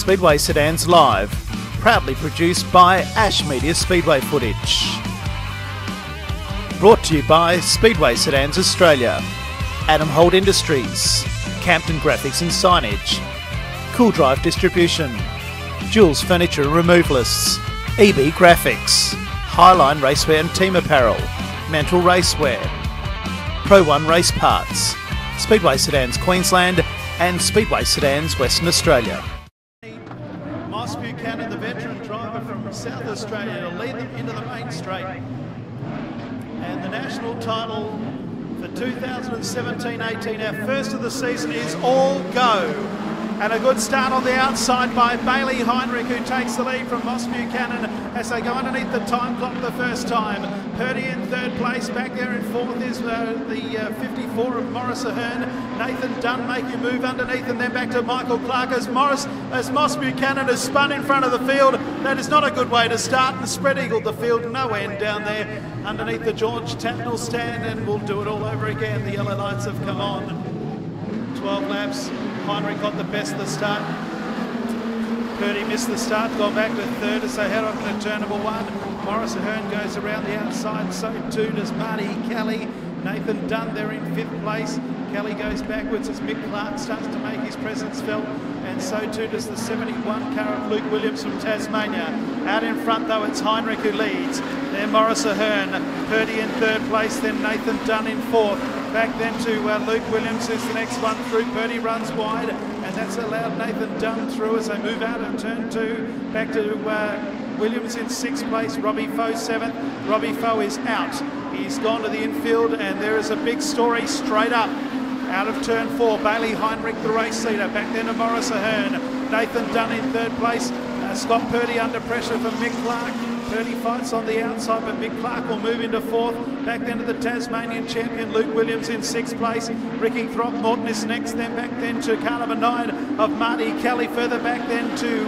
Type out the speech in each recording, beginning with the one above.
Speedway Sedans Live, proudly produced by Ash Media Speedway Footage. Brought to you by Speedway Sedans Australia, Adam Holt Industries, Campton Graphics and Signage, Cool Drive Distribution, Jules Furniture and Removalists, EB Graphics, Highline Racewear and Team Apparel, Mental Racewear, Pro One Race Parts, Speedway Sedans Queensland and Speedway Sedans Western Australia. Moss Buchanan, the veteran driver from South Australia, to lead them into the main straight. And the national title for 2017-18, our first of the season, is all go. And a good start on the outside by Bailey Heinrich, who takes the lead from Moss Buchanan as they go underneath the time clock the first time. Purdy in third place. Back there in fourth is the 54 of Morris Ahern. Nathan Dunn making a move underneath, and then back to Michael Clark as Moss Buchanan has spun in front of the field. That is not a good way to start, and spread eagled the field. No end down there underneath the George Tapnell stand, and we'll do it all over again. The yellow lights have come on. 12 laps. Heinrich got the best of the start. Purdy missed the start, gone back to third as they head on to turn number one. Morris Ahern goes around the outside, so too does Marty Kelly. Nathan Dunn there in fifth place. Kelly goes backwards as Mick Clark starts to make his presence felt, and so too does the 71 car of Luke Williams from Tasmania. Out in front though, it's Heinrich who leads. Then Morris Ahern, Purdy in third place, then Nathan Dunn in fourth. Back then to Luke Williams, who's the next one through. Purdy runs wide, and that's allowed Nathan Dunn through as they move out of turn two. Back to Williams in sixth place, Robbie Foe seventh. Robbie Foe is out. He's gone to the infield, and there is a big story straight up. Out of turn four, Bailey Heinrich, the race leader. Back then to Morris Ahern. Nathan Dunn in third place. Scott Purdy under pressure from Mick Clark. Purdy fights on the outside, but Mick Clark will move into fourth. Back then to the Tasmanian champion, Luke Williams in sixth place. Ricky Throckmorton is next. Then back then to car number 9 of Marty Kelly. Further back then to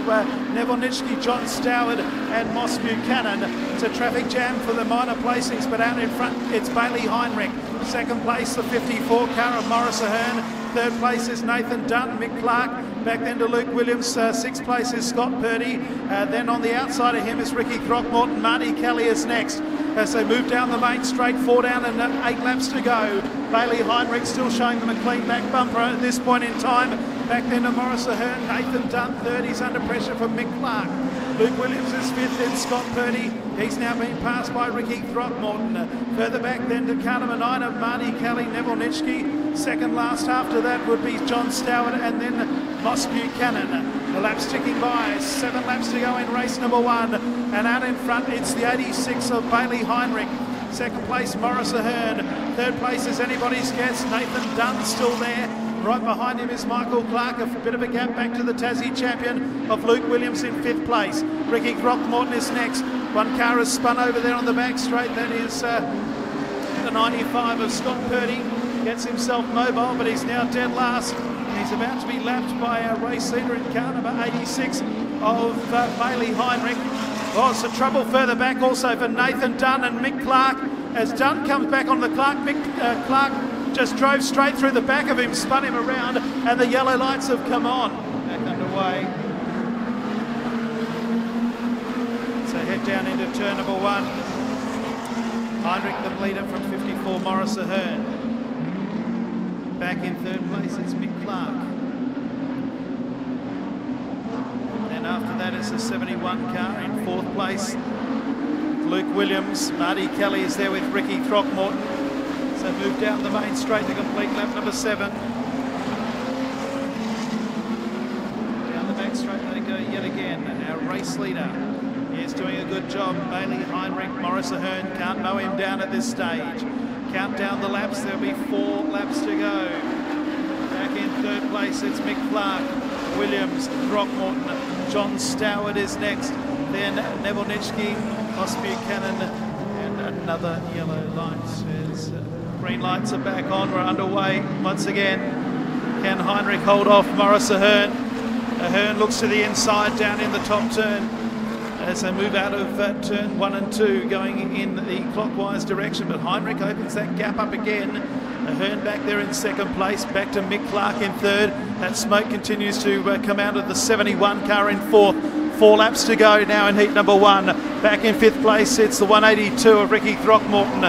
Neville Nitschke, John Stoward and Moss Buchanan. It's a traffic jam for the minor placings, but out in front it's Bailey Heinrich. Second place, the 54 car of Morris Ahern. Third place is Nathan Dunn, Mick Clark. Back then to Luke Williams. Sixth place is Scott Purdy. Then on the outside of him is Ricky Throckmorton. Marty Kelly is next as they move down the main straight. 4 down and 8 laps to go. Bailey Heinrich still showing them a clean back bumper at this point in time. Back then to Morris Ahern. Nathan Dunn third. He's under pressure from Mick Clark. Luke Williams is fifth, then Scott Purdy. He's now been passed by Ricky Throckmorton. Further back then to car number 9 of Marty Kelly, Neville Nitschke. Second last after that would be John Stoward, and then Moss Buchanan. The laps ticking by, 7 laps to go in race number 1. And out in front it's the 86 of Bailey Heinrich. Second place Morris Ahern. Third place is anybody's guess, Nathan Dunn still there. Right behind him is Michael Clark, a bit of a gap back to the Tassie champion of Luke Williams in 5th place. Ricky Throckmorton is next. One car has spun over there on the back straight. That is the 95 of Scott Purdy. Gets himself mobile, but he's now dead last. He's about to be lapped by a race leader in car number 86 of Bailey Heinrich. Oh, it's a trouble further back also for Nathan Dunn and Mick Clark. As Dunn comes back on the Clark, Clark just drove straight through the back of him, spun him around, and the yellow lights have come on. Back underway. So head down into turn number 1. Heinrich, the leader from 54, Morris Ahern. Back in third place, it's Mick Clark. Then after that is the 71 car in 4th place. Luke Williams. Marty Kelly is there with Ricky Throckmorton. So move down the main straight to complete lap number 7. Down the back straight they go yet again. Our race leader is doing a good job. Bailey Heinrich, Morris Ahern can't mow him down at this stage. Count down the laps, there'll be 4 laps to go. Back in third place, it's Mick Clark, Williams, Throckmorton, John Stoward is next. Then Neville Nitschke, Moss Buchanan, and another yellow light. As green lights are back on, we're underway once again. Can Heinrich hold off Morris Ahern? Ahern looks to the inside down in the top turn as they move out of turn 1 and 2 going in the clockwise direction, but Heinrich opens that gap up again Ahern back there in second place, back to Mick Clark in third. That smoke continues to come out of the 71 car in fourth. 4 laps to go now in heat number 1. Back in fifth place, it's the 182 of Ricky Throckmorton.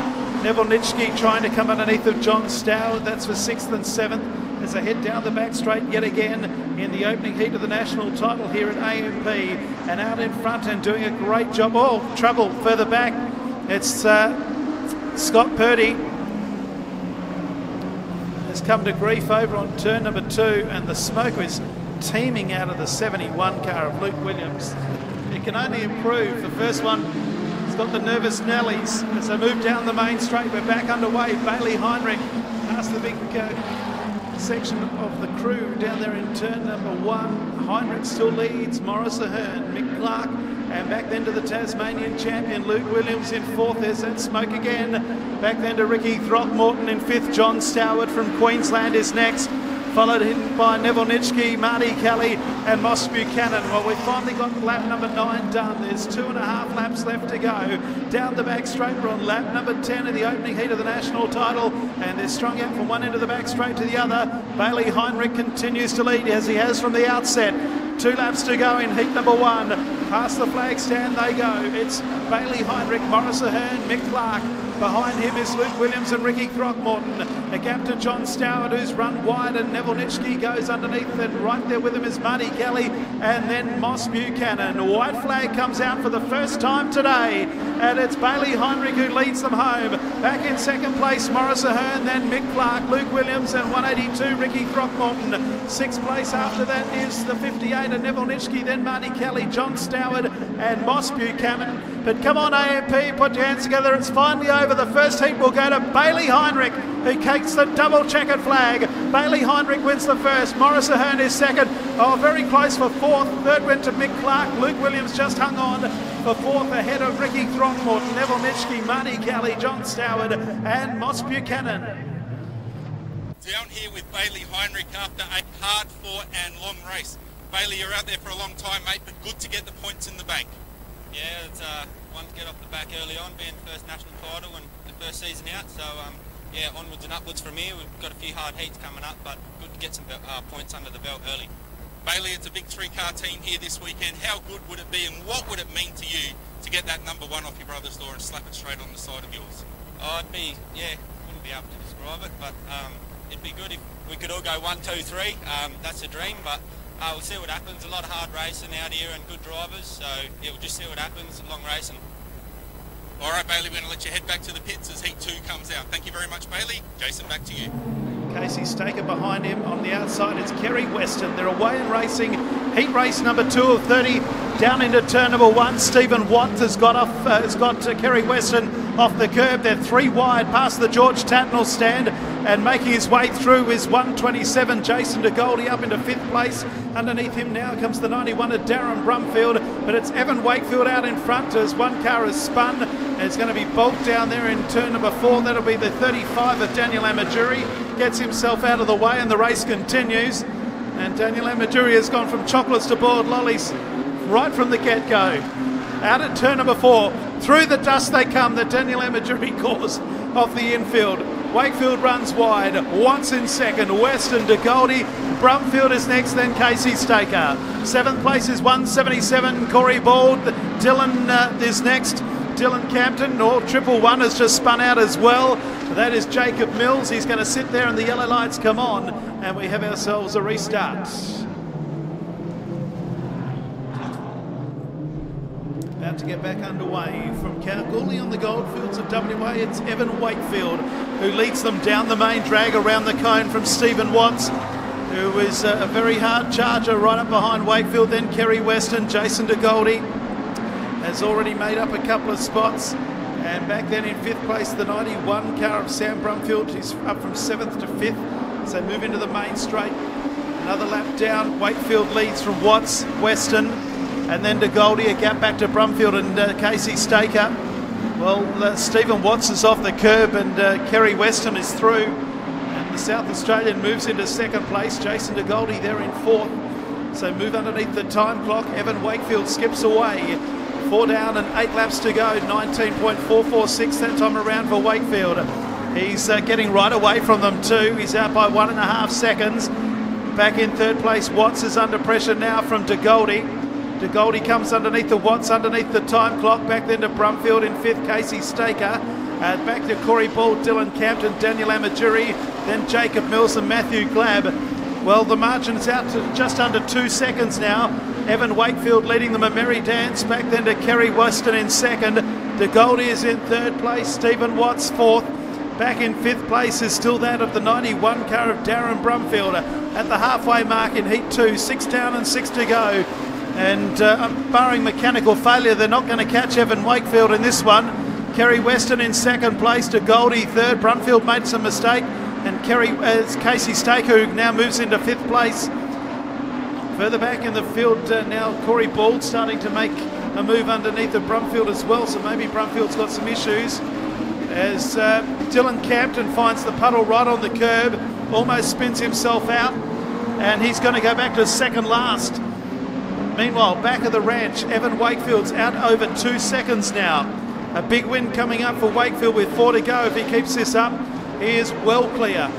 Neville Nitschke trying to come underneath of John Stoward. That's for 6th and 7th. As they head down the back straight yet again in the opening heat of the national title here at AMP. And out in front and doing a great job. Oh, trouble further back. It's Scott Purdy has come to grief over on turn number 2, and the smoke is teeming out of the 71 car of Luke Williams. It can only improve. The first one has got the nervous Nellies as they move down the main straight. We're back underway. Bailey Heinrich past the big section of the crew down there in turn number 1. Heinrich still leads. Morris Ahern, Mick Clark, and back then to the Tasmanian champion Luke Williams in 4th. There's that smoke again. Back then to Ricky Throckmorton in 5th. John Stoward from Queensland is next, followed in by Neville Nitschke, Marty Kelly and Moss Buchanan. Well, we've finally got lap number 9 done. There's 2.5 laps left to go. Down the back straight, we're on lap number 10 of the opening heat of the national title, and they're strung out from one end of the back straight to the other. Bailey Heinrich continues to lead as he has from the outset. 2 laps to go in heat number 1. Past the flag stand they go. It's Bailey Heinrich, Morris Ahern, Mick Clark. Behind him is Luke Williams and Ricky Throckmorton. A gap to John Stoward, who's run wide, and Neville Nitschke goes underneath, and right there with him is Marty Kelly and then Moss Buchanan. White flag comes out for the first time today, and it's Bailey Heinrich who leads them home. Back in second place, Morris Ahern, then Mick Clark, Luke Williams and 182 Ricky Throckmorton. 6th place after that is the 58 and Neville Nitschke, then Marty Kelly, John Stoward and Moss Buchanan. But come on AMP, put your hands together, it's finally over. The first heat will go to Bailey Heinrich, who takes the double checkered flag. Bailey Heinrich wins the first, Morris Ahern is second. Oh, very close for 4th. Third went to Mick Clark. Luke Williams just hung on for 4th ahead of Ricky Throckmorton, Neville Nitschke, Marty Kelly, John Stoward and Moss Buchanan. Down here with Bailey Heinrich after a hard-fought and long race. Bailey, you're out there for a long time, mate, but good to get the points in the bank. Yeah, it's one to get off the back early on, being the first national title and the first season out. So yeah, onwards and upwards from here. We've got a few hard heats coming up, but good to get some points under the belt early. Bailey, it's a big 3-car team here this weekend. How good would it be, and what would it mean to you to get that number 1 off your brother's door and slap it straight on the side of yours? Oh, it'd be, yeah, wouldn't be able to describe it, but it'd be good if we could all go 1, 2, 3. That's a dream, but we'll see what happens. A lot of hard racing out here and good drivers, so yeah, we'll just see what happens. Long racing. All right, Bailey, we're going to let you head back to the pits as Heat 2 comes out. Thank you very much, Bailey. Jason, back to you. Casey Staker behind him. On the outside, it's Kerry Weston. They're away in racing. Heat race number 2 of 30. Down into turn number 1. Stephen Watt has got Kerry Weston off the curb. They're 3 wide past the George Tatnall stand, and making his way through is 127 Jason DeGoldie up into 5th place. Underneath him now comes the 91 of Darren Brumfield, but it's Evan Wakefield out in front as one car has spun. It's going to be Bolt down there in turn number 4. That'll be the 35 of Daniel Amajuri. Gets himself out of the way and the race continues. And Daniel Amajuri has gone from chocolates to boiled lollies right from the get-go. Out at turn number 4. Through the dust they come, the Daniel Amajuri course off the infield. Wakefield runs wide. Watts in second. Weston to Goldie. Brumfield is next, then Casey Staker. 7th place is 177 Corey Bald. Dylan is next. Dylan Campton, or 111 has just spun out as well. That is Jacob Mills. He's going to sit there and the yellow lights come on, and we have ourselves a restart. About to get back underway from Kalgoorlie on the goldfields of WA. It's Evan Wakefield who leads them down the main drag around the cone from Stephen Watts, who is a very hard charger right up behind Wakefield. Then Kerry Weston, Jason DeGoldie has already made up a couple of spots. And back then in 5th place, the 91 car of Sam Brumfield. He's up from 7th to 5th. So move into the main straight. Another lap down. Wakefield leads from Watts, Weston, and then to Goldie. A gap back to Brumfield and Casey Staker. Well, Stephen Watts is off the curb and Kerry Weston is through. And the South Australian moves into 2nd place. Jason DeGoldie there in 4th. So move underneath the time clock. Evan Wakefield skips away. 4 down and 8 laps to go. 19.446 that time around for Wakefield. He's getting right away from them too. He's out by 1.5 seconds. Back in third place, Watts is under pressure now from De Goldie. De Goldie comes underneath the Watts, underneath the time clock. Back then to Brumfield in fifth, Casey Staker. Back to Corey Ball, Dylan Campton, Daniel Amajuri, then Jacob Mills and Matthew Glab. Well, the margin's out to just under 2 seconds now. Evan Wakefield leading them a merry dance. Back then to Kerry Weston in second. De Goldie is in third place. Stephen Watts fourth. Back in fifth place is still that of the 91 car of Darren Brumfield at the halfway mark in Heat 2. 6 down and 6 to go. And barring mechanical failure, they're not going to catch Evan Wakefield in this one. Kerry Weston in second place, to Goldie third. Brumfield made some mistake, and Casey Staker, who now moves into fifth place. Further back in the field now, Corey Bald starting to make a move underneath of Brumfield as well, so maybe Brumfield's got some issues. As Dylan Campton finds the puddle right on the curb, almost spins himself out, and he's going to go back to second last. Meanwhile, back of the ranch, Evan Wakefield's out over 2 seconds now. A big win coming up for Wakefield with 4 to go. If he keeps this up, he is well clear.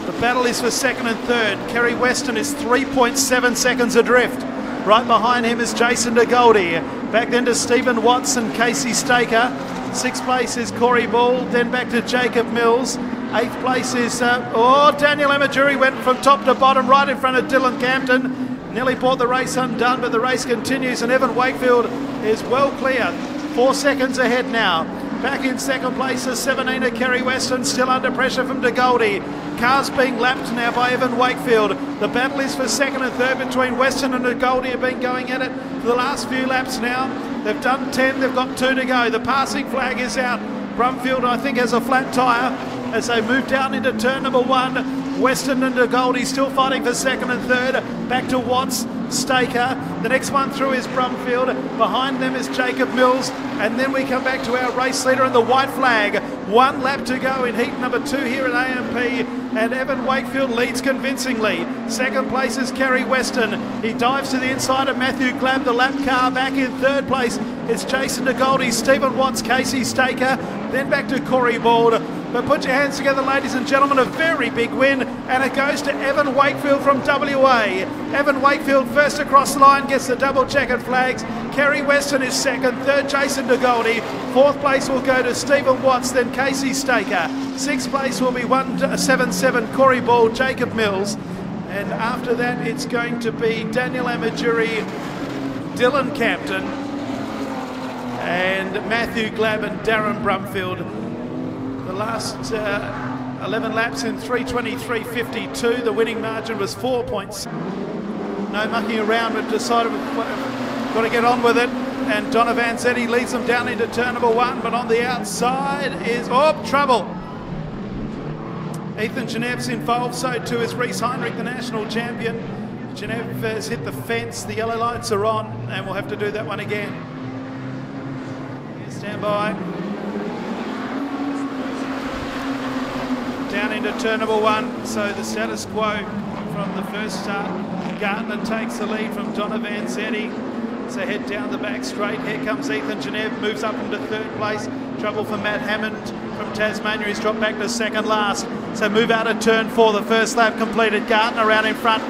The battle is for second and third. Kerry Weston is 3.7 seconds adrift. Right behind him is Jason De Goldie. Back then to Stephen Watts and Casey Staker. Sixth place is Corey Ball. Then back to Jacob Mills. Eighth place is Daniel Amajuri went from top to bottom right in front of Dylan Campton. Nearly brought the race undone, but the race continues, and Evan Wakefield is well clear. 4 seconds ahead now. Back in second place is 17er Kerry Weston, still under pressure from De Goldie. Cars being lapped now by Evan Wakefield. The battle is for second and third between Weston and De Goldie, have been going at it for the last few laps now. They've done 10, they've got 2 to go. The passing flag is out. Brumfield, I think, has a flat tyre as they move down into turn number 1. Weston and De Goldie still fighting for second and third. Back to Watts, Staker. The next one through is Brumfield. Behind them is Jacob Mills. And then we come back to our race leader in the white flag. 1 lap to go in heat number 2 here at AMP. And Evan Wakefield leads convincingly. Second place is Kerry Weston. He dives to the inside of Matthew Glab, the lap car. Back in third place is Jason De Goldie, Stephen Watts, Casey Staker. Then back to Corey Bald. But put your hands together, ladies and gentlemen, a very big win, and it goes to Evan Wakefield from WA. Evan Wakefield first across the line, gets the double checkered flags. Kerry Weston is second, third Jason De Goldie. Fourth place will go to Stephen Watts, then Casey Staker. Sixth place will be 177 Corey Ball, Jacob Mills. And after that, it's going to be Daniel Amajuri, Dylan Campton, and Matthew Glab and Darren Brumfield. The last 11 laps in 3:23.52. The winning margin was 4 points. No mucking around, but decided we've got to get on with it. And Donna Vanzetti leads them down into turn number 1, but on the outside is trouble. Ethan Genev's involved, so too is Reese Heinrich, the national champion. Genev has hit the fence, the yellow lights are on, and we'll have to do that one again. Stand by. Down into turn number 1, so the status quo from the first start. Gardner takes the lead from Donna Vanzetti. So head down the back straight. Here comes Ethan Genev, moves up into third place. Trouble for Matt Hammond from Tasmania. He's dropped back to second last. So move out of turn 4. The first lap completed. Gardner around in front.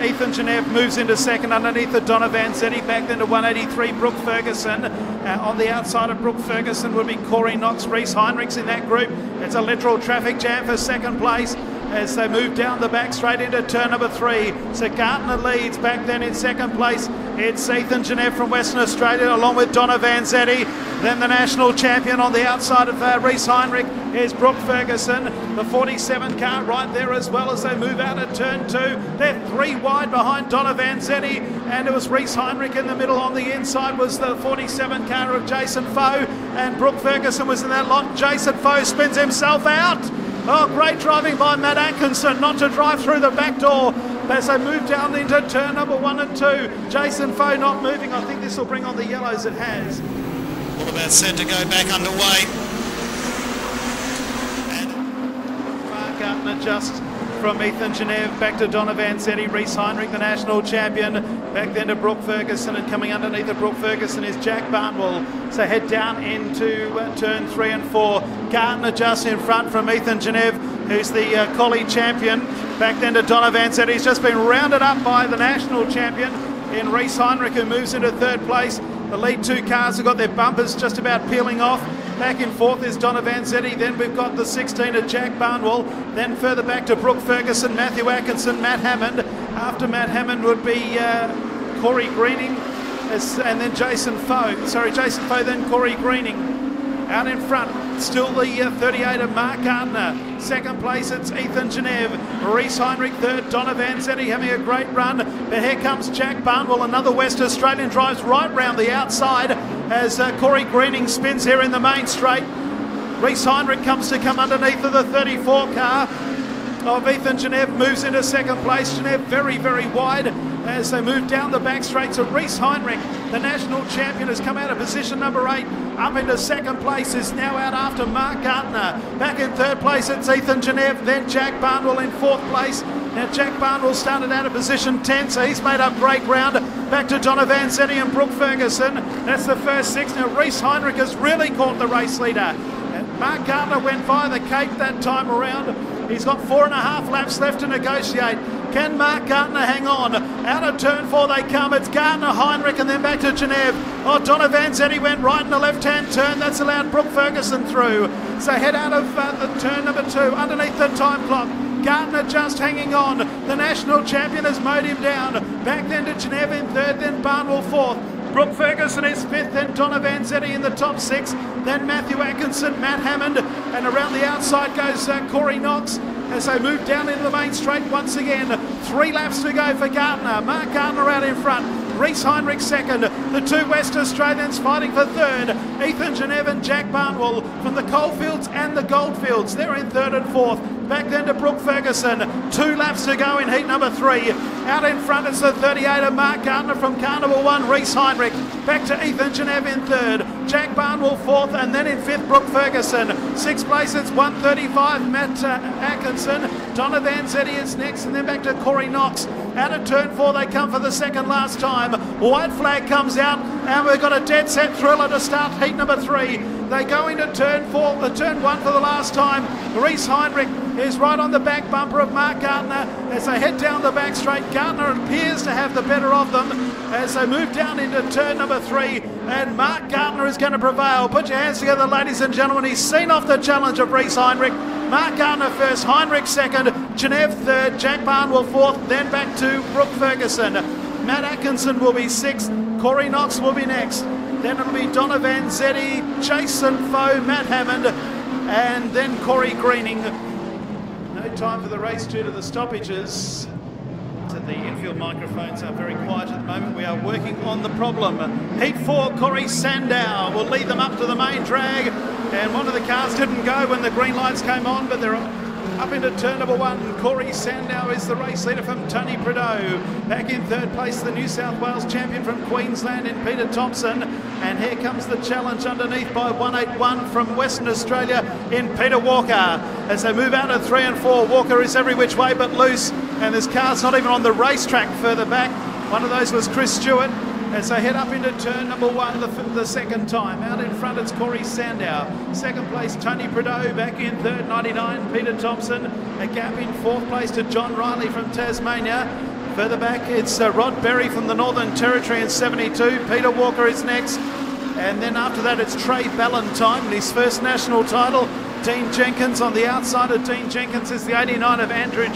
Ethan Genev moves into second underneath the Donna Vanzetti. Back then to 183 Brooke Ferguson. On the outside of Brooke Ferguson would be Corey Knox. Reese Heinrichs in that group. It's a literal traffic jam for second place as they move down the back straight into turn number 3. So Gardner leads. Back then in second place, it's Ethan Genev from Western Australia along with Donna Vanzetti. Then the national champion on the outside of Reese Heinrich is Brooke Ferguson. The 47 car right there as well as they move out at turn 2. They're 3 wide behind Donna Vanzetti, and it was Reese Heinrich in the middle. On the inside was the 47 car of Jason Foe, and Brooke Ferguson was in that lot. Jason Foe spins himself out. Oh, great driving by Matt Atkinson not to drive through the back door as they move down into turn number 1 and 2. Jason Foe not moving. I think this will bring on the yellows. It has. All about set to go back underway. Mark Gardner just from Ethan Genev back to Donna Vanzetti. Reese Heinrich, the national champion. Back then to Brooke Ferguson, and coming underneath of Brooke Ferguson is Jack Barnwell. So head down into turn 3 and 4. Gardner just in front from Ethan Geneve, who's the collie champion. Back then to Donna Vanzetti. He's just been rounded up by the national champion in Reese Heinrich, who moves into third place. The lead 2 cars have got their bumpers just about peeling off. Back in fourth is Donna Vanzetti. Then we've got the 16 of Jack Barnwell. Then further back to Brooke Ferguson, Matthew Atkinson, Matt Hammond. After Matt Hammond would be Corey Greening, and then Jason Foe. Sorry, Jason Foe, then Corey Greening. Out in front, still the 38 of Mark Gardner. Second place, it's Ethan Geneve. Reese Heinrich third, Donna Vanzetti having a great run. But here comes Jack Barnwell, another West Australian, drives right round the outside as Corey Greening spins here in the main straight. Reese Heinrich comes underneath of the 34 car of Ethan Geneve, moves into second place. Geneve very, very wide as they move down the back straight. So Reese Heinrich, the national champion, has come out of position number 8. Up into second place is now out after Mark Gardner. Back in third place it's Ethan Geneve, then Jack Barnwell in fourth place. Now Jack Barnwell started out of position 10, so he's made up great ground. Back to Donna Vanzetti and Brooke Ferguson. That's the first 6. Now Reese Heinrich has really caught the race leader. And Mark Gardner went via the Cape that time around. He's got 4.5 laps left to negotiate. Can Mark Gardner hang on? Out of turn 4 they come. It's Gardner, Heinrich, and then back to Geneve. Oh, Donna Vanzetti went right in the left-hand turn. That's allowed Brooke Ferguson through. So head out of the turn number 2, underneath the time clock. Gardner just hanging on. The national champion has mowed him down. Back then to Geneve in third, then Barnwell fourth. Brooke Ferguson is fifth, then Donna Vanzetti in the top 6, then Matthew Atkinson, Matt Hammond, and around the outside goes Corey Knox as they move down into the main straight once again. 3 laps to go for Gardner. Mark Gardner out in front. Reese Heinrich second. The 2 West Australians fighting for third. Ethan Geneve and Jack Barnwell from the Coalfields and the Goldfields. They're in third and fourth. Back then to Brooke Ferguson. 2 laps to go in heat number 3. Out in front it's the 38 of Mark Gardner from Carnival 1, Reese Heinrich. Back to Ethan Geneve in third. Jack Barnwell fourth, and then in fifth Brooke Ferguson. 6th place it's 135 Matt Atkinson. Donna Vanzetti is next, and then back to Corey Knox. Out of turn 4 they come for the second last time. White flag comes out, and we've got a dead set thriller to start heat number 3. They go into turn 1 for the last time. Reese Heinrich is right on the back bumper of Mark Gardner as they head down the back straight. Gardner appears to have the better of them as they move down into turn number 3, and Mark Gardner is going to prevail. Put your hands together, ladies and gentlemen. He's seen off the challenge of Reese Heinrich. Mark Gardner first, Heinrich second, Geneve third, Jack Barnwell fourth, then back to Brooke Ferguson. Matt Atkinson will be 6th, Corey Knox will be next. Then it'll be Donna Vanzetti, Jason Foe, Matt Hammond, and then Corey Greening. No time for the race due to the stoppages. The infield microphones are very quiet at the moment. We are working on the problem. Heat 4, Corey Sandow will lead them up to the main drag. And one of the cars didn't go when the green lights came on, but they're up into turn number 1. Corey Sandow is the race leader from Tony Prideaux. Back in third place, the New South Wales champion from Queensland in Peter Thompson. And here comes the challenge underneath by 181 from Western Australia in Peter Walker. As they move out of 3 and 4, Walker is every which way but loose. And this car's not even on the racetrack further back. One of those was Chris Stewart. As they head up into turn number 1 the second time. Out in front it's Corey Sandow. Second place Tony Prideaux. Back in third 99 Peter Thompson. A gap in fourth place to John Riley from Tasmania. Further back it's Rod Berry from the Northern Territory in 72. Peter Walker is next. And then after that it's Trey Ballantyne, his first national title. Dean Jenkins on the outside of Dean Jenkins is the 89 of Andrew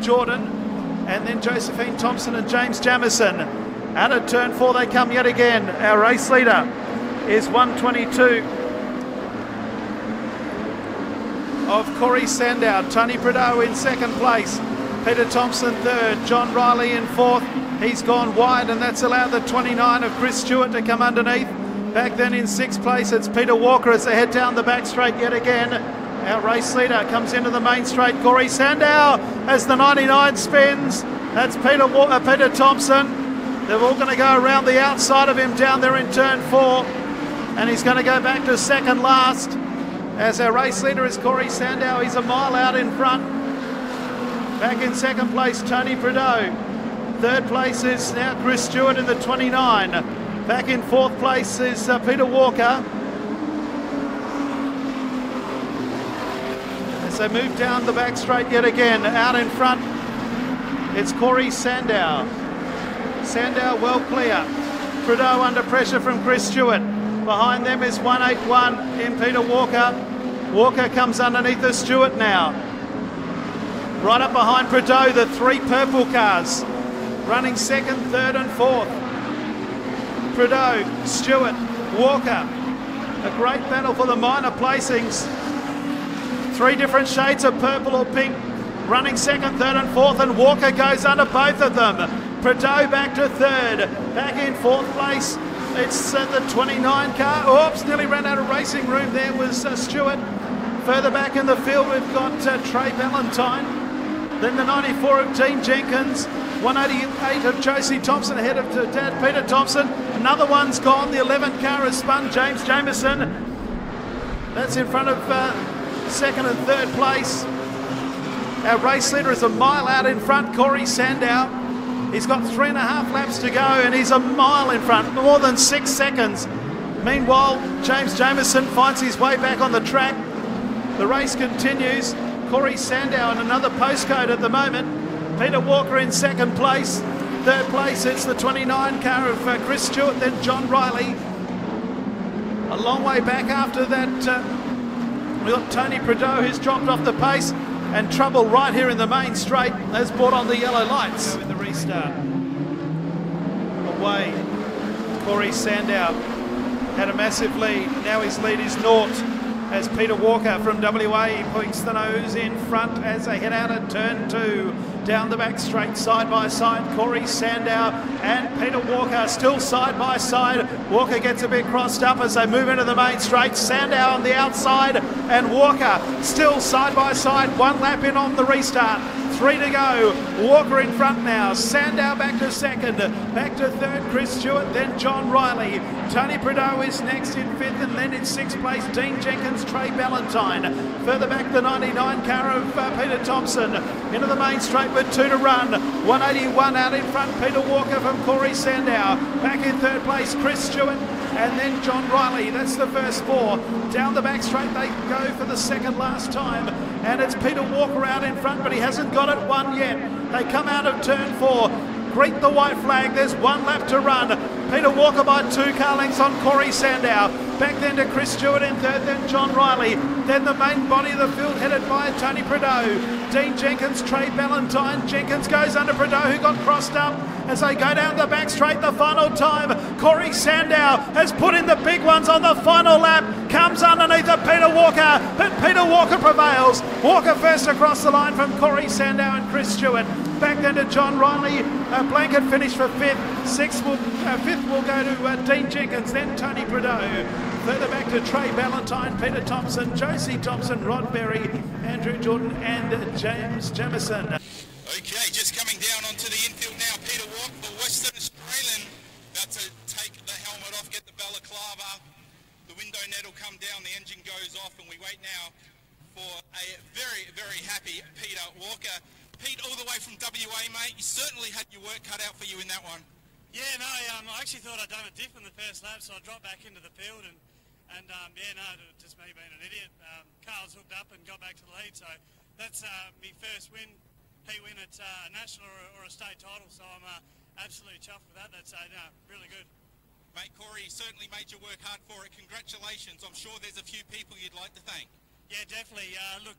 Jordan. And then Josephine Thompson and James Jamison. Out of turn 4 they come yet again. Our race leader is 122 of Corey Sandow. Tony Prideaux in second place. Peter Thompson third. John Riley in fourth. He's gone wide, and that's allowed the 29 of Chris Stewart to come underneath. Back then in 6th place it's Peter Walker as they head down the back straight yet again. Our race leader comes into the main straight. Corey Sandow as the 99 spins. That's Peter Thompson. They're all going to go around the outside of him down there in turn 4. And he's going to go back to second last. As our race leader is Corey Sandow. He's a mile out in front. Back in second place, Tony Prideaux. Third place is now Chris Stewart in the 29. Back in fourth place is Peter Walker. As they move down the back straight yet again, out in front, it's Corey Sandow. Sandow well clear. Trudeau under pressure from Chris Stewart. Behind them is 181 in Peter Walker. Walker comes underneath the Stewart now. Right up behind Trudeau, the three purple cars. Running second, third and fourth. Trudeau, Stewart, Walker. A great battle for the minor placings. Three different shades of purple or pink. Running second, third and fourth, and Walker goes under both of them. Trudeau back to third. Back in fourth place, it's the 29 car. Oops, nearly ran out of racing room. There was Stewart. Further back in the field, we've got Trey Valentine. Then the 94 of Dean Jenkins. 188 of Josie Thompson ahead of Dad Peter Thompson. Another one's gone. The 11 car has spun. James Jameson. That's in front of second and third place. Our race leader is a mile out in front, Corey Sandow. He's got 3.5 laps to go and he's a mile in front, more than 6 seconds. Meanwhile, James Jameson finds his way back on the track. The race continues. Corey Sandow in another postcode at the moment. Peter Walker in second place. Third place, it's the 29 car of Chris Stewart, then John Riley. A long way back after that, we've got Tony Trudeau who's dropped off the pace, and trouble right here in the main straight has brought on the yellow lights. In the restart. Away. Corey Sandow had a massive lead. Now his lead is naught. As Peter Walker from WA points the nose in front as they head out at turn 2. Down the back straight, side by side, Corey Sandow and Peter Walker still side by side. Walker gets a bit crossed up as they move into the main straight. Sandow on the outside and Walker still side by side. 1 lap in on the restart. 3 to go. Walker in front now. Sandow back to second. Back to third, Chris Stewart, then John Riley. Tony Trudeau is next in fifth, and then in sixth place, Dean Jenkins, Trey Valentine. Further back, the 99 car of Peter Thompson. Into the main straight with 2 to run. 181 out in front, Peter Walker from Corey Sandow. Back in third place, Chris Stewart, and then John Riley. That's the first 4. Down the back straight they go for the second last time, and it's Peter Walker out in front, but he hasn't got it won yet. They come out of turn 4, greet the white flag. There's 1 lap to run. Peter Walker by 2 car lengths on Corey Sandow. Back then to Chris Stewart in third, then John Riley. Then the main body of the field headed by Tony Trudeau. Dean Jenkins, Trey Valentine. Jenkins goes under Trudeau, who got crossed up as they go down the back straight. The final time, Corey Sandow has put in the big ones on the final lap. Comes underneath of Peter Walker, but Peter Walker prevails. Walker first across the line from Corey Sandow and Chris Stewart. Back then to John Riley. A blanket finish for fifth. Fifth will go to Dean Jenkins, then Tony Trudeau. Further back to Trey Valentine, Peter Thompson, Josie Thompson, Rod Berry, Andrew Jordan and James Jamison. Okay, just coming down onto the infield now, Peter Walker, the Western Australian, about to take the helmet off, get the balaclava. The window net will come down, the engine goes off, and we wait now for a very, very happy Peter Walker. Pete, all the way from WA, mate, you certainly had your work cut out for you in that one. Yeah, no, I actually thought I'd done a dip in the first lap, so I dropped back into the field and yeah, no, just me being an idiot. Carl's hooked up and got back to the lead, so that's my first win, Pete win at a national or a state title, so I'm absolutely chuffed with that. That's really good. Mate, Corey, you certainly made your work hard for it. Congratulations. I'm sure there's a few people you'd like to thank. Yeah, definitely. Look,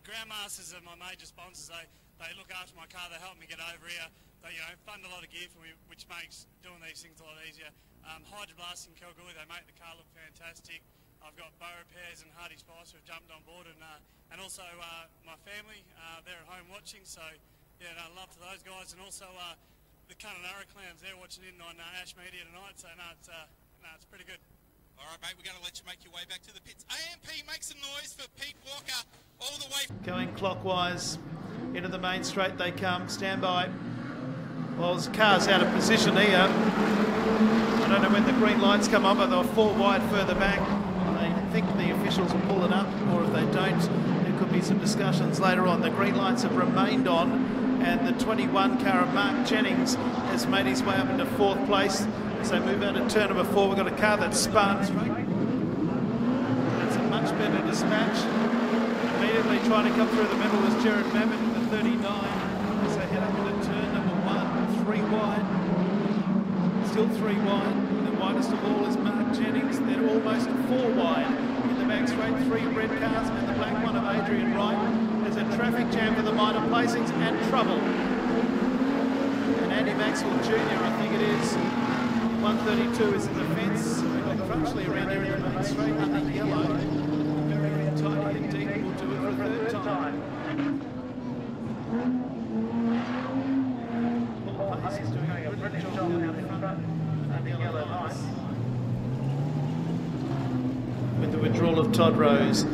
Groundmasters are my major sponsors. They look after my car. They help me get over here. They fund a lot of gear for me, which makes doing these things a lot easier. Hydroblast in Kalgoorlie, they make the car look fantastic. I've got Bow Repairs and Hardy Spice who have jumped on board, and also my family, they're at home watching. So yeah, love to those guys, and also the Kununurra clans, they're watching in on Ash Media tonight. So it's pretty good. All right, mate, we're going to let you make your way back to the pits. AMP, make some noise for Pete Walker all the way. Going clockwise into the main straight they come. Stand by. Well, the car's out of position here. I don't know when the green lights come on, but they're 4 wide further back. I think the officials will pull it up, or if they don't, there could be some discussions later on. The green lights have remained on, and the 21 car of Mark Jennings has made his way up into 4th place. As they move out of turn number 4, we've got a car that's spun. It's a much better dispatch. Immediately trying to come through the middle was Jared Mabbott in the 39 as they head up into turn number 1, 3 wide. Still 3 wide. The widest of all is Mark Jennings. They're almost 4 wide. In the back straight, 3 red cars and the black one of Adrian Wright. There's a traffic jam for the minor placings and trouble. And Andy Maxwell Jr., I think it is, 132 is in the fence. We've got Crutchley around here in the main straight under yellow. Very tidy indeed. We'll do it for a 3rd time. Paul Hayes is doing a brilliant job down in front under yellow lights. With the withdrawal of Todd Rose.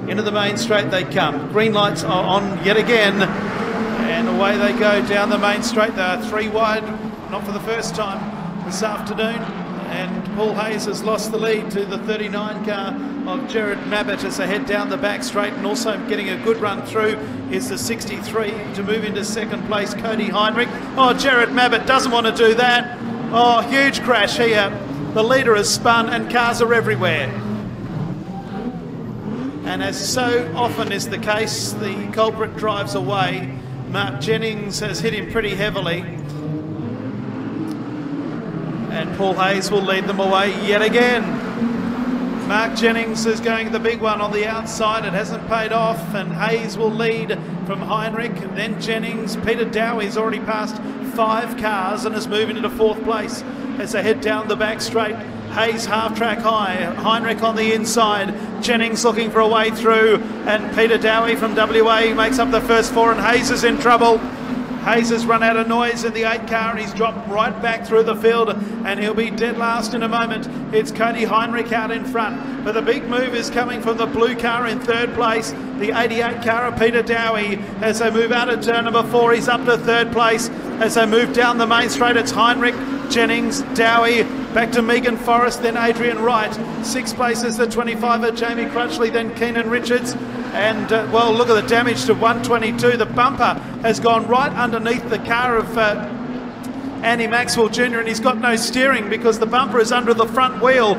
Into the main straight they come. Green lights are on yet again. And away they go down the main straight. They are 3 wide, not for the first time this afternoon, and Paul Hayes has lost the lead to the 39 car of Jared Mabbott as they head down the back straight, and also getting a good run through is the 63 to move into 2nd place, Cody Heinrich. Oh, Jared Mabbott doesn't want to do that. Oh, huge crash here. The leader has spun and cars are everywhere. And as so often is the case, the culprit drives away. Mark Jennings has hit him pretty heavily. And Paul Hayes will lead them away yet again. Mark Jennings is going the big one on the outside. It hasn't paid off, and Hayes will lead from Heinrich, and then Jennings. Peter Dowie's already passed 5 cars and is moving into 4th place as they head down the back straight. Hayes half-track high, Heinrich on the inside, Jennings looking for a way through, and Peter Dowie from WA makes up the first 4, and Hayes is in trouble. Hayes has run out of noise in the 8 car and he's dropped right back through the field, and he'll be dead last in a moment. It's Cody Heinrich out in front, but the big move is coming from the blue car in 3rd place, the 88 car of Peter Dowie. As they move out of turn number 4, he's up to 3rd place. As they move down the main straight, it's Heinrich, Jennings, Dowie, back to Megan Forrest, then Adrian Wright. 6th place is the 25er, Jamie Crutchley, then Keenan Richards. And, well, look at the damage to 122. The bumper has gone right underneath the car of Andy Maxwell Jr. and he's got no steering because the bumper is under the front wheel.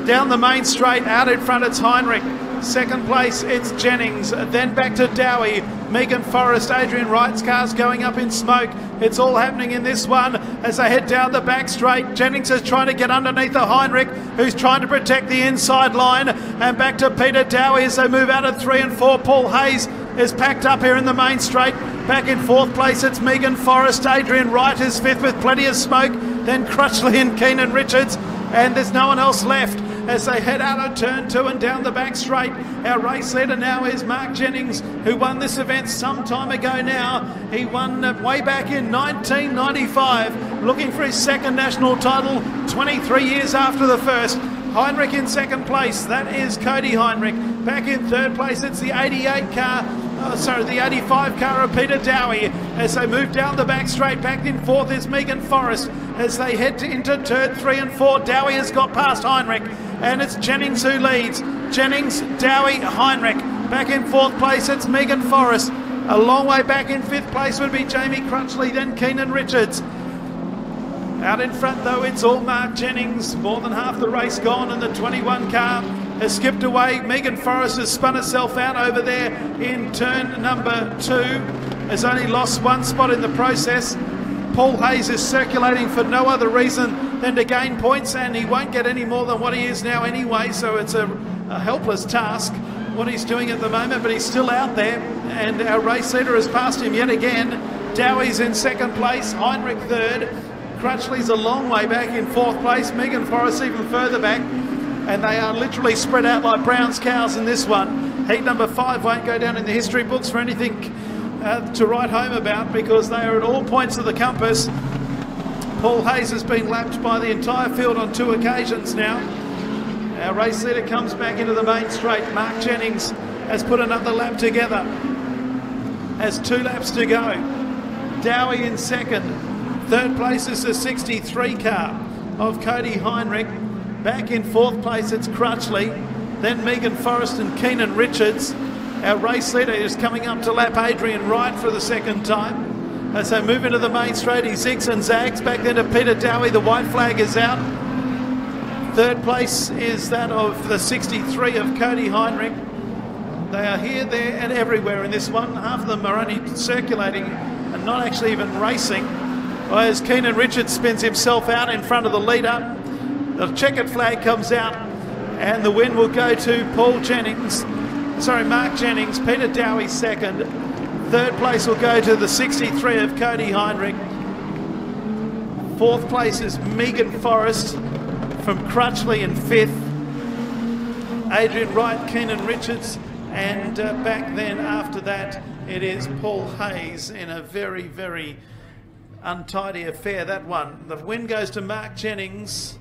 Down the main straight, out in front, it's Heinrich. 2nd place, it's Jennings. Then back to Dowie, Megan Forrest, Adrian Wright's car's going up in smoke. It's all happening in this one as they head down the back straight. Jennings is trying to get underneath the Heinrich, who's trying to protect the inside line. And back to Peter Dowie as they move out of 3 and 4. Paul Hayes is packed up here in the main straight. Back in 4th place, it's Megan Forrest. Adrian Wright is 5th with plenty of smoke. Then Crutchley and Keenan Richards. And there's no one else left as they head out of turn 2 and down the back straight. Our race leader now is Mark Jennings, who won this event some time ago now. He won way back in 1995, looking for his 2nd national title, 23 years after the first. Heinrich in 2nd place, that is Cody Heinrich. Back in 3rd place, it's the 88 car, the 85 car of Peter Dowie. As they move down the back straight, back in 4th is Megan Forrest. As they head into turn 3 and 4, Dowie has got past Heinrich, and it's Jennings who leads. Jennings, Dowie, Heinrich. Back in 4th place, it's Megan Forrest. A long way back in 5th place would be Jamie Crutchley, then Keenan Richards. Out in front, though, it's all Mark Jennings. More than half the race gone, and the 21 car has skipped away. Megan Forrest has spun herself out over there in turn number 2. Has only lost 1 spot in the process. Paul Hayes is circulating for no other reason than to gain points, and he won't get any more than what he is now anyway, so it's a helpless task what he's doing at the moment, but he's still out there, and our race leader has passed him yet again. Dowie's in 2nd place, Heinrich 3rd. Crutchley's a long way back in 4th place, Megan Forrest even further back, and they are literally spread out like Brown's cows in this one. Heat number 5 won't go down in the history books for anything to write home about because they are at all points of the compass. Paul Hayes has been lapped by the entire field on 2 occasions now. Our race leader comes back into the main straight. Mark Jennings has put another lap together. Has 2 laps to go. Dowie in 2nd. 3rd place is the 63 car of Cody Heinrich. Back in 4th place, it's Crutchley. Then Megan Forrest and Keenan Richards. Our race leader is coming up to lap Adrian Wright for the 2nd time. As they move into the main straight, he zigs and zags. Back then to Peter Dowie, the white flag is out. Third place is that of the 63 of Cody Heinrich. They are here, there and everywhere in this one. Half of them are only circulating and not actually even racing. As Keenan Richards spins himself out in front of the leader. The checkered flag comes out and the win will go to Mark Jennings. Peter Dowie second. Third place will go to the 63 of Cody Heinrich. Fourth place is Megan Forrest from Crutchley in fifth. Adrian Wright, Keenan Richards, and back then after that it is Paul Hayes in a very, very untidy affair, that one. The win goes to Mark Jennings.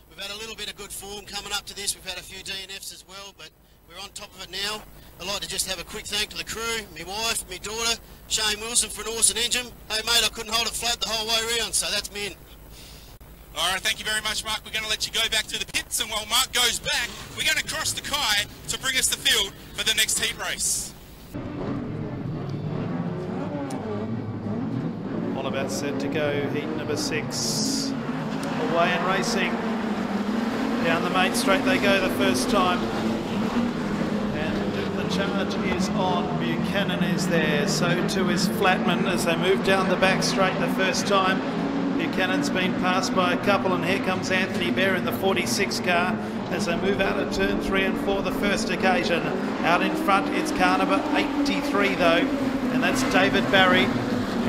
We've had a little bit of good form coming up to this. We've had a few DNFs as well, but we're on top of it now. I'd like to just have a quick thank to the crew, my wife, my daughter, Shane Wilson for an awesome engine. Hey mate, I couldn't hold it flat the whole way around, so that's me in. All right, thank you very much, Mark. We're going to let you go back to the pits, and while Mark goes back, we're going to cross the Kai to bring us the field for the next heat race. All about set to go, heat number 6. Away and racing. Down the main straight they go the first time. And the charge is on. Buchanan is there, so too is Flatman as they move down the back straight the first time. Buchanan's been passed by a couple, and here comes Anthony Bear in the 46 car as they move out of turn 3 and 4 the first occasion. Out in front it's car number 83 though, and that's David Barry.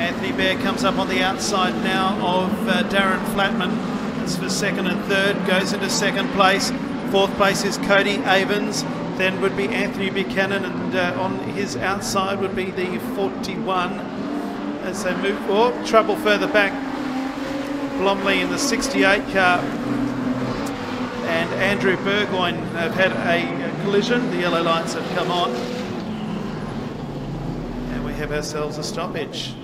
Anthony Bear comes up on the outside now of Darren Flatman. That's for second and third, goes into second place. Fourth place is Cody Avens. Then would be Anthony Buchanan, and on his outside would be the 41 as they move. Oh, trouble further back. Blomley in the 68 car and Andrew Burgoyne have had a collision. The yellow lights have come on and we have ourselves a stoppage.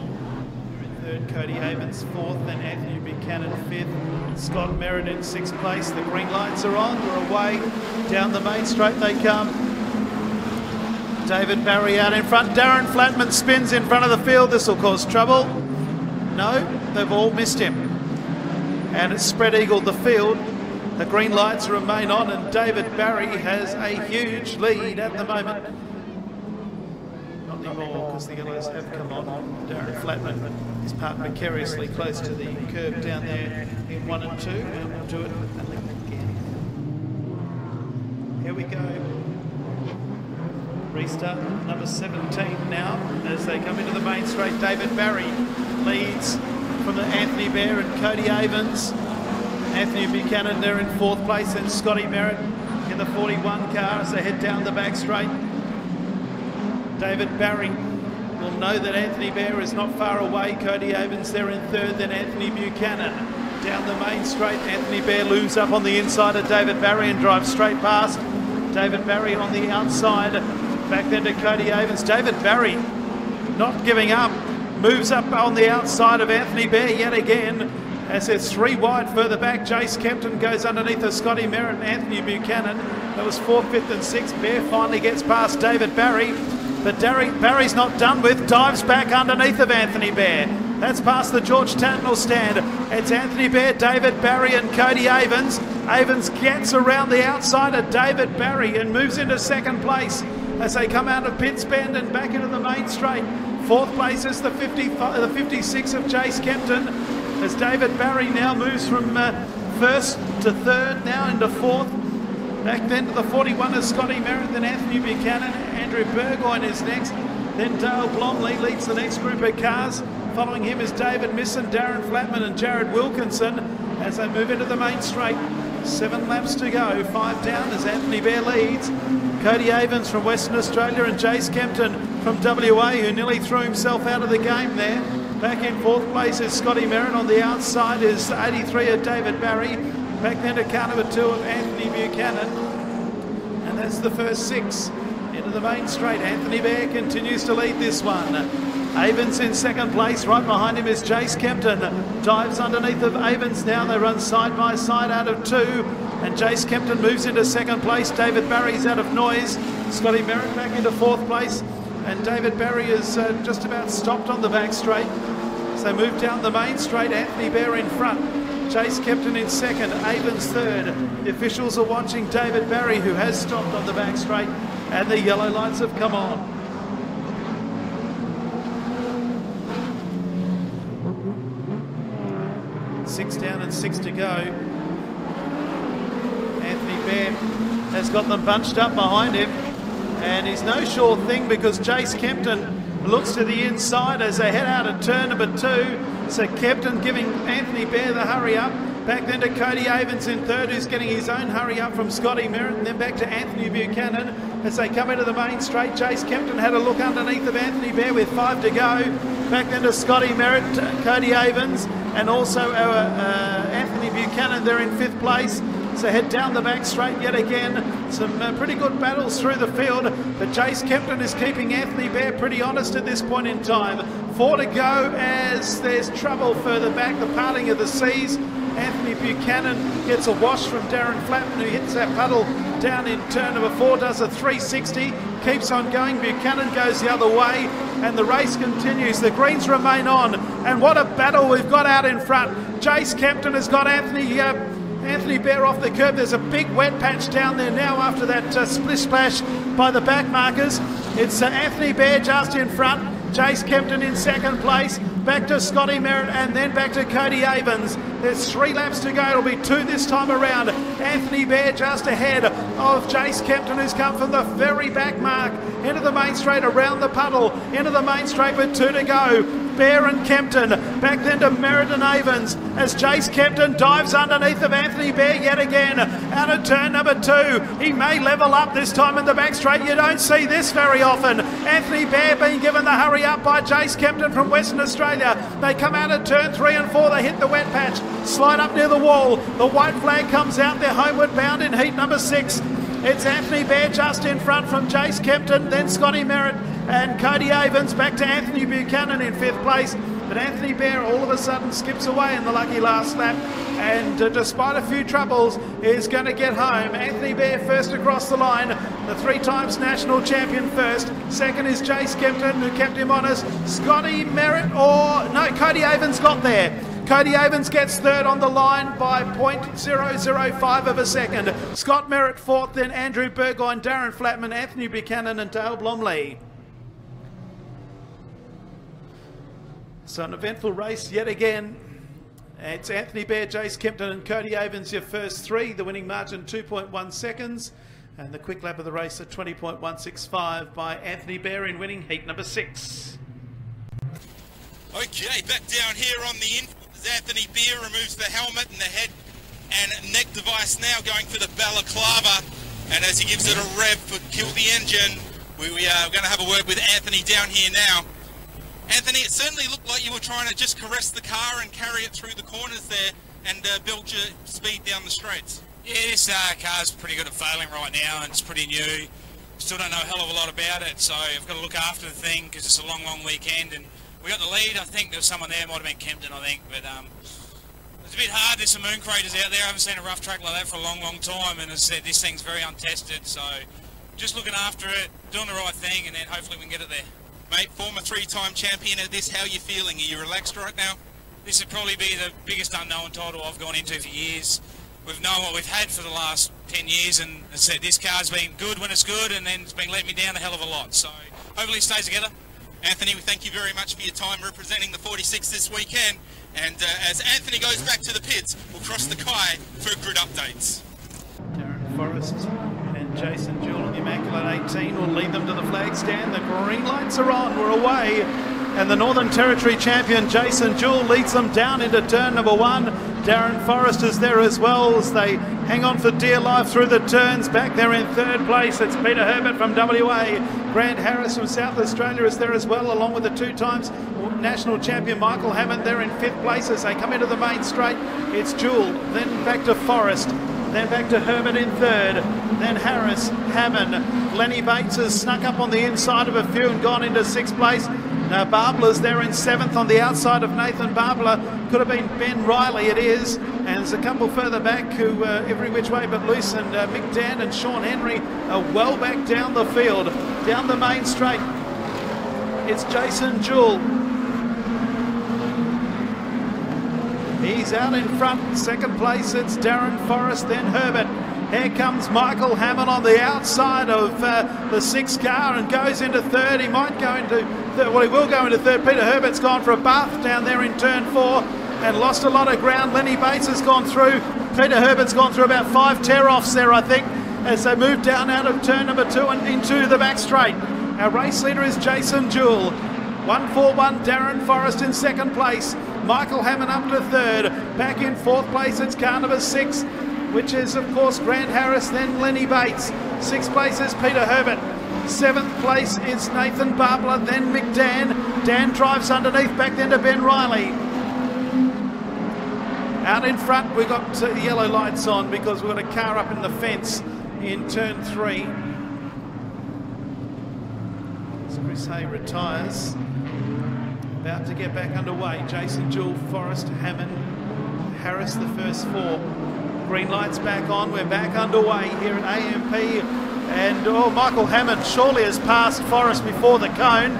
Third, Cody Avens fourth, then Anthony Buchanan fifth, Scott Merritt in sixth place. The green lights are on, we're away. Down the main straight they come. David Barry out in front. Darren Flatman spins in front of the field. This will cause trouble. No, they've all missed him. And it's spread eagled the field. The green lights remain on and David Barry has a huge lead at the moment. Not anymore because the yellows have come on. Darren Flatman is parked precariously close to the curb down there in 1 and 2, and we'll do it again. Here we go. Restart number 17 now as they come into the main straight. David Barry leads from the Anthony Bear and Cody Avens. Anthony Buchanan there in fourth place, and Scotty Merritt in the 41 car as they head down the back straight. David Barry will know that Anthony Bear is not far away. Cody Avens there in third, then Anthony Buchanan. Down the main straight, Anthony Bear looms up on the inside of David Barry and drives straight past. David Barry on the outside. Back then to Cody Avens. David Barry not giving up. Moves up on the outside of Anthony Bear yet again. As there's 3 wide further back, Jace Kempton goes underneath of Scotty Merritt and Anthony Buchanan. That was 4th, 5th and 6th. Bear finally gets past David Barry. But Barry's not done with. Dives back underneath of Anthony Bear. That's past the George Tatnall stand. It's Anthony Bear, David Barry and Cody Avens. Avens gets around the outside of David Barry and moves into second place as they come out of Pitts Bend and back into the main straight. Fourth place is the 56 of Jace Kempton as David Barry now moves from first to third, now into fourth. Back then to the 41 is Scotty Merritt, then Anthony Buchanan. Andrew Burgoyne is next. Then Dale Blomley leads the next group of cars. Following him is David Misson, Darren Flatman and Jared Wilkinson as they move into the main straight. 7 laps to go, 5 down as Anthony Bear leads. Cody Avens from Western Australia and Jace Kempton from WA, who nearly threw himself out of the game there. Back in fourth place is Scotty Merritt. On the outside is 83 of David Barry. Back then to car number 2 of Anthony Buchanan. And that's the first 6 into the main straight. Anthony Bear continues to lead this one. Avens in second place. Right behind him is Jace Kempton. Dives underneath of Avens now. They run side by side out of 2. And Jace Kempton moves into second place. David Barry's out of noise. Scotty Merritt back into fourth place. And David Barry is just about stopped on the back straight. they move down the main straight. Anthony Bear in front. Chase Kempton in second. Avens third. The officials are watching David Barry, who has stopped on the back straight, and the yellow lights have come on. Six down and 6 to go. Anthony Bear has got them bunched up behind him, and he's no sure thing because Chase Kempton looks to the inside as they head out of turn number 2. So Kempton giving Anthony Bear the hurry up. Back then to Cody Avens in third, who's getting his own hurry up from Scotty Merritt, and then back to Anthony Buchanan as they come into the main straight. Chase Kempton had a look underneath of Anthony Bear with 5 to go. Back then to Scotty Merritt, Cody Avens, and also our Anthony Buchanan there in 5th place. So head down the back straight yet again. Some pretty good battles through the field, but Chase Kempton is keeping Anthony Bear pretty honest at this point in time. 4 to go as there's trouble further back, the parting of the seas. Anthony Buchanan gets a wash from Darren Flatman, who hits that puddle down in turn number 4, does a 360, keeps on going. Buchanan goes the other way, and the race continues. The greens remain on, and what a battle we've got out in front. Chase Kempton has got Anthony Bear off the curb. There's a big wet patch down there now after that splish splash by the back markers. It's Anthony Bear just in front. Chase Kempton in second place. Back to Scotty Merritt and then back to Cody Avens. There's 3 laps to go. It'll be 2 this time around. Anthony Bear just ahead of Chase Kempton, who's come from the very back mark into the main straight, around the puddle, into the main straight with 2 to go. Bear and Kempton, back then to Merritt and Avens as Chase Kempton dives underneath of Anthony Bear yet again. Out of turn number 2, he may level up this time in the back straight. You don't see this very often. Anthony Bear being given the hurry up by Chase Kempton from Western Australia. They come out of turn 3 and 4, they hit the wet patch, slide up near the wall. The white flag comes out, they're homeward bound in heat number 6. It's Anthony Bear just in front from Chase Kempton, then Scotty Merritt and Cody Avens, back to Anthony Buchanan in 5th place. But Anthony Bear all of a sudden skips away in the lucky last lap, and despite a few troubles is going to get home. Anthony Bear first across the line, the 3 times national champion first. Second is Chase Kempton, who kept him honest. Scotty Merritt, Cody Avens got there. Cody Avens gets third on the line by 0.005 of a second. Scott Merritt 4th, then Andrew Burgoyne, Darren Flatman, Anthony Buchanan and Dale Blomley. So an eventful race yet again. It's Anthony Bear, Chase Kempton and Cody Avens, your first 3. The winning margin 2.1 seconds. And the quick lap of the race at 20.165 by Anthony Bear in winning heat number 6. Okay, back down here on the infield as Anthony Bear removes the helmet and the head and neck device, now going for the balaclava. And as he gives it a rev for kill the engine, we are going to have a word with Anthony down here now. Anthony, it certainly looked like you were trying to just caress the car and carry it through the corners there and build your speed down the straights. Yeah, this car's pretty good at failing right now, and it's pretty new. Still don't know a hell of a lot about it, so I've got to look after the thing because it's a long weekend. And we got the lead. I think there was someone there, might have been Kempton, I think. But it's a bit hard. There's some moon craters out there. I haven't seen a rough track like that for a long time. And as I said, this thing's very untested, so just looking after it, doing the right thing, and then hopefully we can get it there. Mate, former 3-time champion at this, how are you feeling? Are you relaxed right now? This would probably be the biggest unknown title I've gone into for years. We've known what we've had for the last 10 years, and as I said, this car's been good when it's good, and then it's been letting me down a hell of a lot. So hopefully it stays together. Anthony, we thank you very much for your time representing the 46 this weekend. And as Anthony goes back to the pits, we'll cross the Kai for grid updates. Darren Forrest and Jason Jewell on the Immaculate 18 will lead them to the flag stand. The green lights are on, we're away. And the Northern Territory champion Jason Jewell leads them down into turn number 1. Darren Forrest is there as well as they hang on for dear life through the turns. Back there in 3rd place, it's Peter Herbert from WA. Grant Harris from South Australia is there as well, along with the 2 times national champion Michael Hammond there in 5th place as they come into the main straight. It's Jewell, then back to Forrest, then back to Herbert in 3rd, then Harris, Hammond. Lenny Bates has snuck up on the inside of a few and gone into 6th place. Now Barbala's there in 7th on the outside of Nathan Barbala. Could have been Ben Riley, it is. And there's a couple further back who every which way but loose, and Mick Dan and Sean Henry are well back down the field, down the main straight. It's Jason Jewell He's out in front. Second place, it's Darren Forrest, then Herbert. Here comes Michael Hammond on the outside of the 6 car and goes into third. He might go into third. Well, he will go into third. Peter Herbert's gone for a bath down there in turn 4 and lost a lot of ground. Lenny Bates has gone through. Peter Herbert's gone through about 5 tear-offs there, I think, as they move down out of turn number 2 and into the back straight. Our race leader is Jason Jewell. 141, Darren Forrest in second place. Michael Hammond up to third. Back in fourth place, it's car number 6, which is, of course, Grant Harris, then Lenny Bates. Sixth place is Peter Herbert. Seventh place is Nathan Barbler, then Mick Dan. Dan drives underneath, back then to Ben Riley. Out in front, we've got yellow lights on because we've got a car up in the fence in turn 3. As Chris Hay retires. About to get back underway. Jason Jewell, Forrest, Hammond, Harris, the first 4. Green lights back on. We're back underway here at AMP. And Michael Hammond surely has passed Forrest before the cone.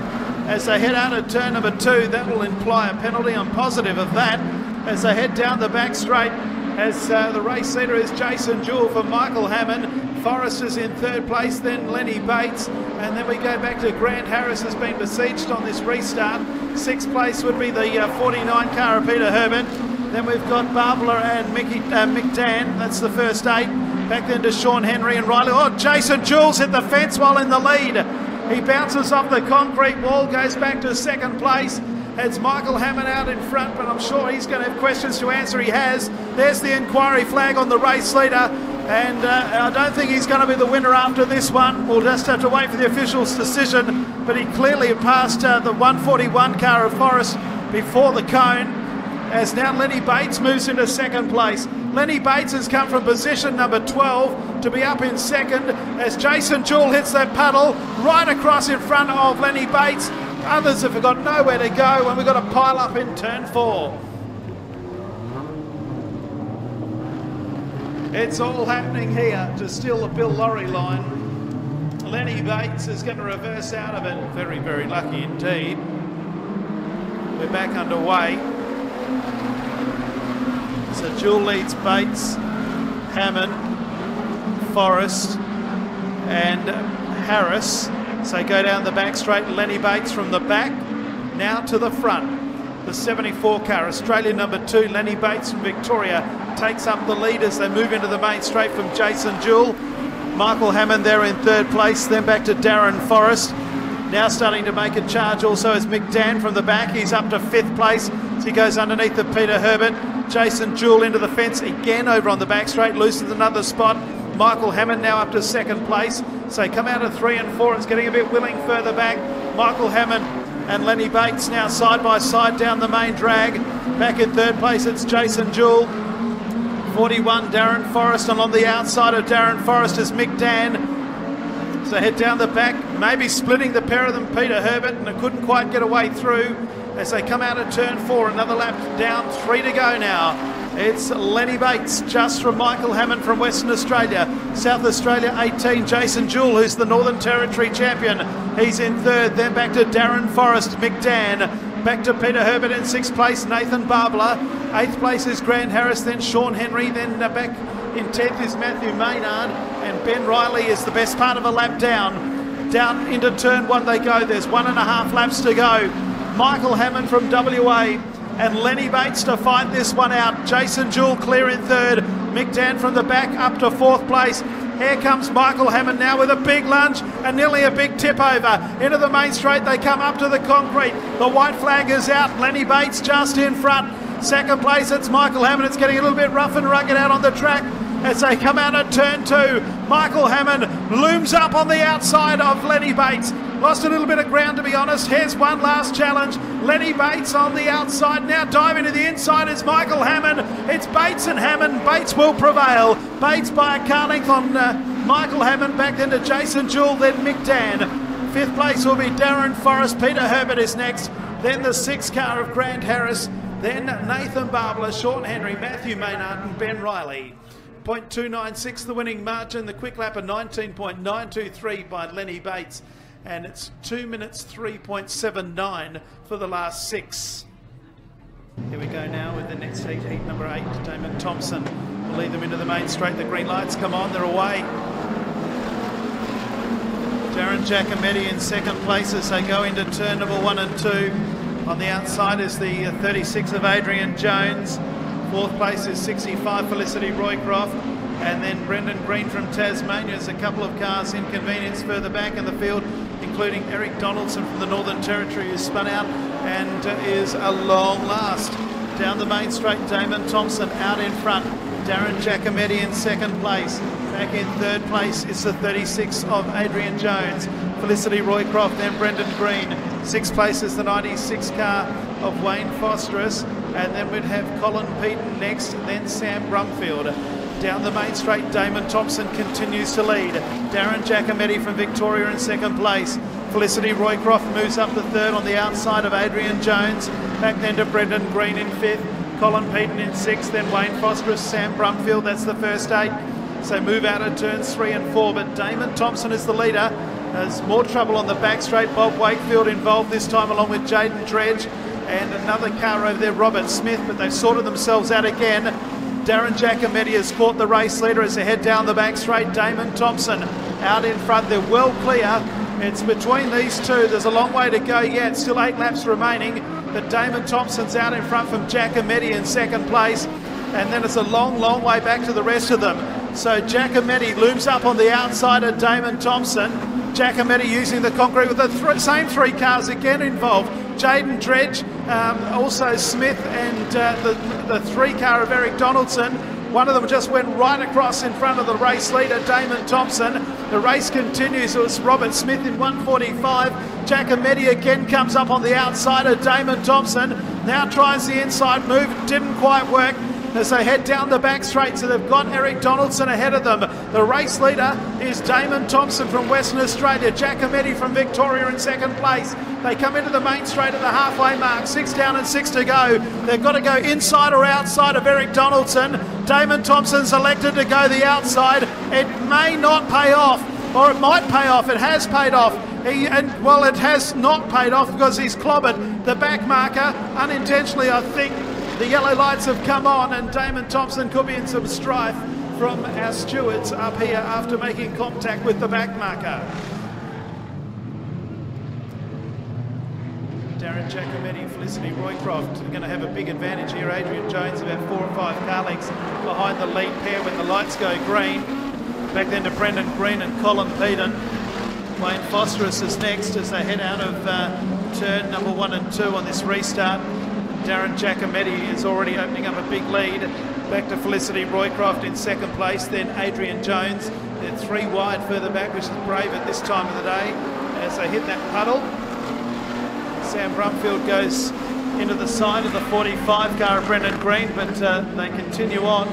As they head out of turn number 2, that will imply a penalty. I'm positive of that. As they head down the back straight, as the race leader is Jason Jewell for Michael Hammond. Forrest is in third place, then Lenny Bates. And then we go back to Grant Harris has been besieged on this restart. Sixth place would be the 49 car of Peter Herbert. Then we've got Barbler and Mick Dan. That's the first 8. Back then to Sean Henry and Riley. Oh, Jason Jewell's hit the fence while in the lead. He bounces off the concrete wall, goes back to second place. It's Michael Hammond out in front, but I'm sure he's going to have questions to answer. He has. There's the inquiry flag on the race leader. And I don't think he's going to be the winner after this one. We'll just have to wait for the official's decision. But he clearly passed the 141 car of Forrest before the cone. As now Lenny Bates moves into second place. Lenny Bates has come from position number 12 to be up in second as Jason Jewell hits that puddle right across in front of Lenny Bates. Others have got nowhere to go and we've got a pile up in turn 4. It's all happening here to steal the Bill Lorry line. Lenny Bates is going to reverse out of it. Very, very lucky indeed. We're back underway. So Jewell leads Bates, Hammond, Forrest and Harris. So go down the back straight. Lenny Bates from the back, now to the front. The 74 car, Australia number 2, Lenny Bates from Victoria, takes up the lead as they move into the main straight from Jason Jewell. Michael Hammond there in third place, then back to Darren Forrest. Now starting to make a charge also is Mick Dan from the back. He's up to 5th place as he goes underneath the Peter Herbert. Jason Jewell into the fence again over on the back straight, loosens another spot. Michael Hammond now up to 2nd place. So come out of 3 and 4. It's getting a bit willing further back. Michael Hammond and Lenny Bates now side by side down the main drag. Back in 3rd place, it's Jason Jewell. 41, Darren Forrest, and on the outside of Darren Forrest is Mick Dan. So head down the back, maybe splitting the pair of them, Peter Herbert, and it couldn't quite get away through as they come out of turn 4. Another lap down, 3 to go now. It's Lenny Bates, just from Michael Hammond from Western Australia. South Australia 18, Jason Jewell, who's the Northern Territory champion. He's in 3rd, then back to Darren Forrest, Mick Dan. Back to Peter Herbert in 6th place, Nathan Barbler. 8th place is Grant Harris, then Sean Henry, then back in 10th is Matthew Maynard. And Ben Riley is the best part of a lap down. Down into turn 1 they go. There's 1.5 laps to go. Michael Hammond from WA and Lenny Bates to fight this one out. Jason Jewell clear in 3rd. Mick Dan from the back up to 4th place. Here comes Michael Hammond now with a big lunge and nearly a big tip over. Into the main straight, they come up to the concrete. The white flag is out. Lenny Bates just in front. 2nd place, it's Michael Hammond. It's getting a little bit rough and rugged out on the track as they come out at turn 2. Michael Hammond looms up on the outside of Lenny Bates. Lost a little bit of ground, to be honest. Here's one last challenge. Lenny Bates on the outside. Now diving to the inside is Michael Hammond. It's Bates and Hammond. Bates will prevail. Bates by a car length on Michael Hammond. Back then to Jason Jewell, then Mick Dan. 5th place will be Darren Forrest. Peter Herbert is next. Then the 6th car of Grant Harris. Then Nathan Barbler, Sean Henry, Matthew Maynard and Ben Riley. 0.296 the winning margin. The quick lap of 19.923 by Lenny Bates. And it's 2 minutes 3.79 for the last 6. Here we go now with the next heat, heat number 8. Damon Thompson will lead them into the main straight. The green lights come on, they're away. Darren Giacometti in second place as they go into turn number 1 and 2. On the outside is the 36 of Adrian Jones. Fourth place is 65 Felicity Roycroft. And then Brendan Green from Tasmania. There's a couple of cars inconvenienced further back in the field, including Eric Donaldson from the Northern Territory, who spun out and is a long last. Down the main straight, Damon Thompson out in front. Darren Giacometti in second place. Back in third place is the 36 of Adrian Jones. Felicity Roycroft, then Brendan Green. Sixth place is the 96 car of Wayne Fosterus. And then we'd have Colin Peaton next, then Sam Brumfield. Down the main straight, Damon Thompson continues to lead. Darren Giacometti from Victoria in second place. Felicity Roycroft moves up to third on the outside of Adrian Jones. Back then to Brendan Green in fifth. Colin Peaton in sixth, then Wayne Fosterus, Sam Brumfield. That's the first 8. So move out of turns 3 and 4. But Damon Thompson is the leader. There's more trouble on the back straight. Bob Wakefield involved this time along with Jaden Dredge. And another car over there, Robert Smith. But they've sorted themselves out again. Darren Giacometti has caught the race leader as they head down the back straight. Damon Thompson out in front. They're well clear. It's between these two. There's a long way to go yet. Still 8 laps remaining. But Damon Thompson's out in front from Giacometti in second place. And then it's a long, long way back to the rest of them. So Giacometti looms up on the outside of Damon Thompson. Giacometti using the concrete with the same 3 cars again involved. Jaden Dredge, also Smith, and the 3 car of Eric Donaldson. One of them just went right across in front of the race leader, Damon Thompson. The race continues. It was Robert Smith in 1:45. Giacometti again comes up on the outside of Damon Thompson. Now tries the inside move. Didn't quite work as they head down the back straight. So they've got Eric Donaldson ahead of them. The race leader is Damon Thompson from Western Australia. Giacometti from Victoria in second place. They come into the main straight at the halfway mark. 6 down and 6 to go. They've got to go inside or outside of Eric Donaldson. Damon Thompson's elected to go the outside. It may not pay off, or it might pay off. It has paid off. Well, it has not paid off because he's clobbered the back marker unintentionally, I think. The yellow lights have come on and Damon Thompson could be in some strife from our stewards up here after making contact with the back marker. Darren Giacometti and Felicity Roycroft are going to have a big advantage here. Adrian Jones about 4 or 5 car lengths behind the lead pair when the lights go green. Back then to Brendan Green and Colin Peaton. Wayne Fosterus is next as they head out of turn number 1 and 2 on this restart. Darren Giacometti is already opening up a big lead. Back to Felicity Roycroft in second place, then Adrian Jones. They're 3 wide further back, which is brave at this time of the day as they hit that puddle. Sam Brumfield goes into the side of the 45 car of Brendan Green, but they continue on.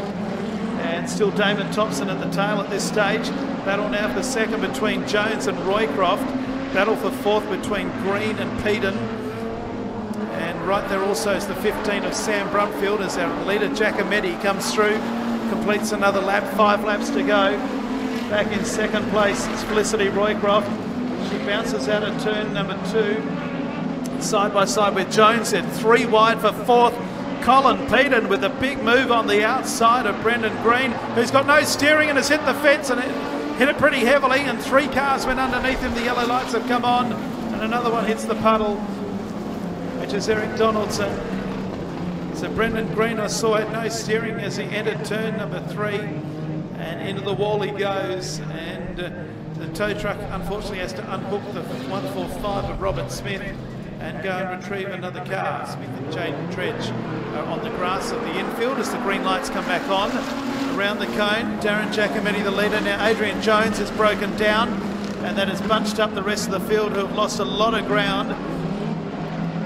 And still Damon Thompson at the tail at this stage. Battle now for second between Jones and Roycroft. Battle for fourth between Green and Peaton. And right there also is the 15 of Sam Brumfield as our leader Giacometti comes through, completes another lap, 5 laps to go. Back in second place is Felicity Roycroft. She bounces out of turn number 2, side by side with Jones at 3 wide for fourth. Colin Peaton with a big move on the outside of Brendan Green, who's got no steering and has hit the fence and hit it pretty heavily, and 3 cars went underneath him. The yellow lights have come on and another one hits the puddle, which is Eric Donaldson. So Brendan Green, I saw it, no steering as he entered turn number 3, and into the wall he goes, and the tow truck unfortunately has to unhook the 145 of Robert Smith and go and retrieve another car. Smith and Jaden Dredge are on the grass of the infield as the green lights come back on. Around the cone, Darren Giacometti the leader. Now Adrian Jones has broken down, and that has bunched up the rest of the field, who have lost a lot of ground.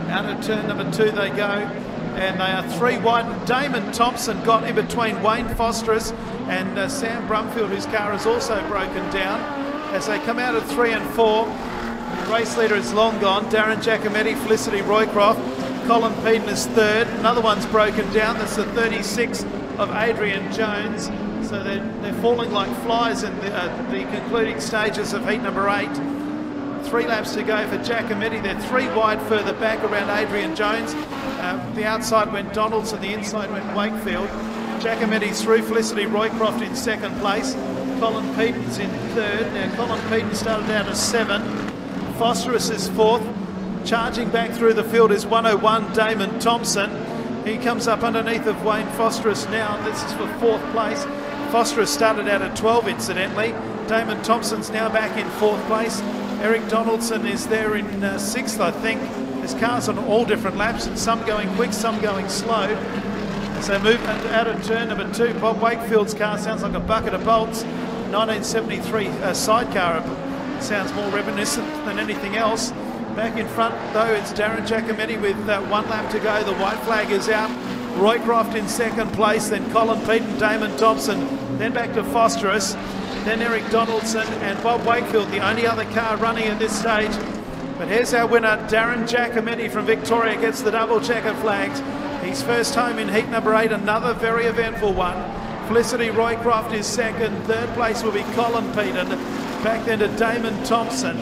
Out of turn number 2 they go, and they are 3 wide. Damon Thompson got in between Wayne Fosterus and Sam Brumfield, whose car has also broken down. As they come out of 3 and 4, the race leader is long gone. Darren Giacometti, Felicity Roycroft. Colin Peaton is third. Another one's broken down. That's the 36 of Adrian Jones. So they're falling like flies in the concluding stages of heat number 8. 3 laps to go for Giacometti. They're 3 wide further back around Adrian Jones. The outside went Donaldson, the inside went Wakefield. Giacometti's through, Felicity Roycroft in 2nd place. Colin Peaton's in 3rd. Now Colin Peaton started out as 7. Phosphorus is 4th. Charging back through the field is 101 Damon Thompson. He comes up underneath of Wayne Phosphorus now. This is for 4th place. Phosphorus started out at 12 incidentally. Damon Thompson's now back in 4th place. Eric Donaldson is there in 6th, I think. There's cars on all different laps, and some going quick, some going slow. As they move out of turn number 2, Bob Wakefield's car sounds like a bucket of bolts. 1973 sidecar, sounds more reminiscent than anything else. Back in front, though, it's Darren Giacometti with 1 lap to go. The white flag is out. Roycroft in 2nd place, then Colin Peaton, Damon Thompson, then back to Phosphorus, then Eric Donaldson and Bob Wakefield, the only other car running at this stage. But here's our winner, Darren Giacometti from Victoria, gets the double checker flags. He's first home in heat number 8, another very eventful one. Felicity Roycroft is 2nd, 3rd place will be Colin Peaton, back then to Damon Thompson.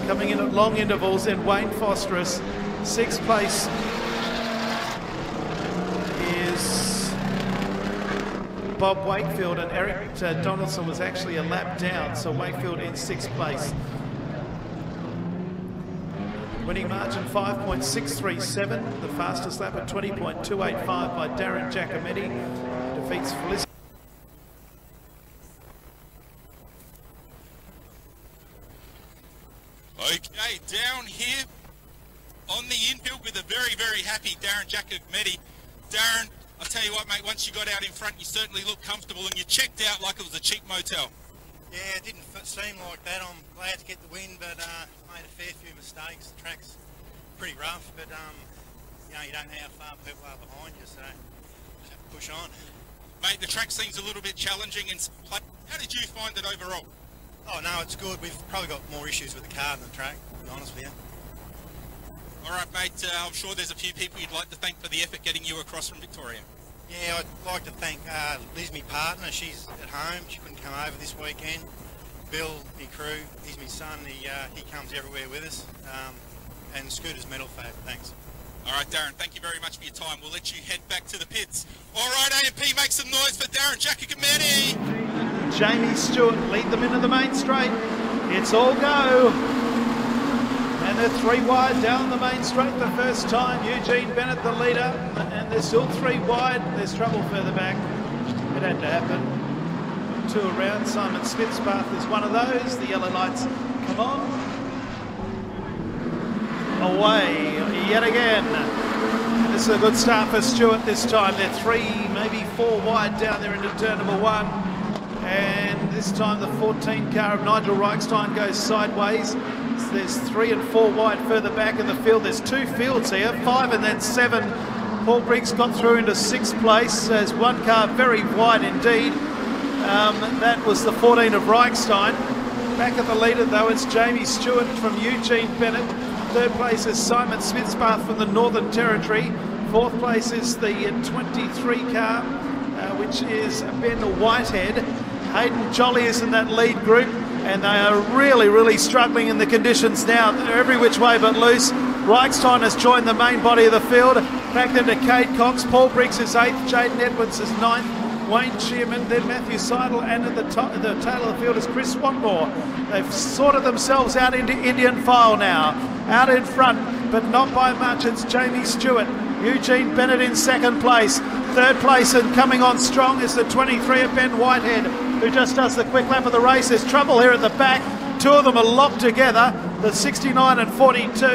Coming in at long intervals, then Wayne Phosphorus. 6th place is Bob Wakefield, and Eric Donaldson was actually a lap down, so Wakefield in 6th place. Winning margin 5.637, the fastest lap at 20.285 by Darren Giacometti. Defeats Felicity. Okay, down here on the infield with a very, very happy Darren Giacometti. Darren, I'll tell you what, mate, once you got out in front, you certainly looked comfortable and you checked out like it was a cheap motel. Yeah, it didn't seem like that. I'm glad to get the win, but made a fair few mistakes. The track's pretty rough, but you know, you don't know how far people are behind you, so just have to push on. Mate, the track seems a little bit challenging. How did you find it overall? Oh no, it's good. We've probably got more issues with the car than the track, to be honest with you. All right, mate, I'm sure there's a few people you'd like to thank for the effort getting you across from Victoria. Yeah, I'd like to thank Liz, my partner. She's at home. She couldn't come over this weekend. Bill, my crew, he's my son. He comes everywhere with us. And Scooter's Metal Fab, thanks. All right, Darren, thank you very much for your time. We'll let you head back to the pits. All right, AMP, make some noise for Darren Giacometti. Jamie Stewart lead them into the main straight. It's all go. And they're 3 wide down the main straight the first time. Eugene Bennett the leader, and they're still 3 wide. There's trouble further back. It had to happen. 2 around. Simon Smith's path is one of those. The yellow lights come on. Away yet again. And this is a good start for Stewart this time. They're 3, maybe 4 wide down there into turn number 1. And this time the 14 car of Nigel Reichstein goes sideways. So there's 3 and 4 wide further back in the field. There's 2 fields here, 5 and then 7. Paul Briggs got through into 6th place. There's 1 car very wide indeed. That was the 14 of Reichstein. Back at the leader though, it's Jamie Stewart from Eugene Bennett. 3rd place is Simon Smith's path from the Northern Territory. 4th place is the 23 car, which is Ben Whitehead. Hayden Jolly is in that lead group, and they are really struggling in the conditions now. They're every which way but loose. Reichstein has joined the main body of the field. Back then to Cade Cox. Paul Briggs is 8th. Jaden Edwards is 9th. Wayne Shearman, then Matthew Seidel, and at the tail of the field is Chris Swanmore. They've sorted themselves out into Indian file now. Out in front, but not by much. It's Jamie Stewart. Eugene Bennett in 2nd place. 3rd place and coming on strong is the 23 of Ben Whitehead, who just does the quick lap of the race. There's trouble here at the back. 2 of them are locked together. The 69 and 42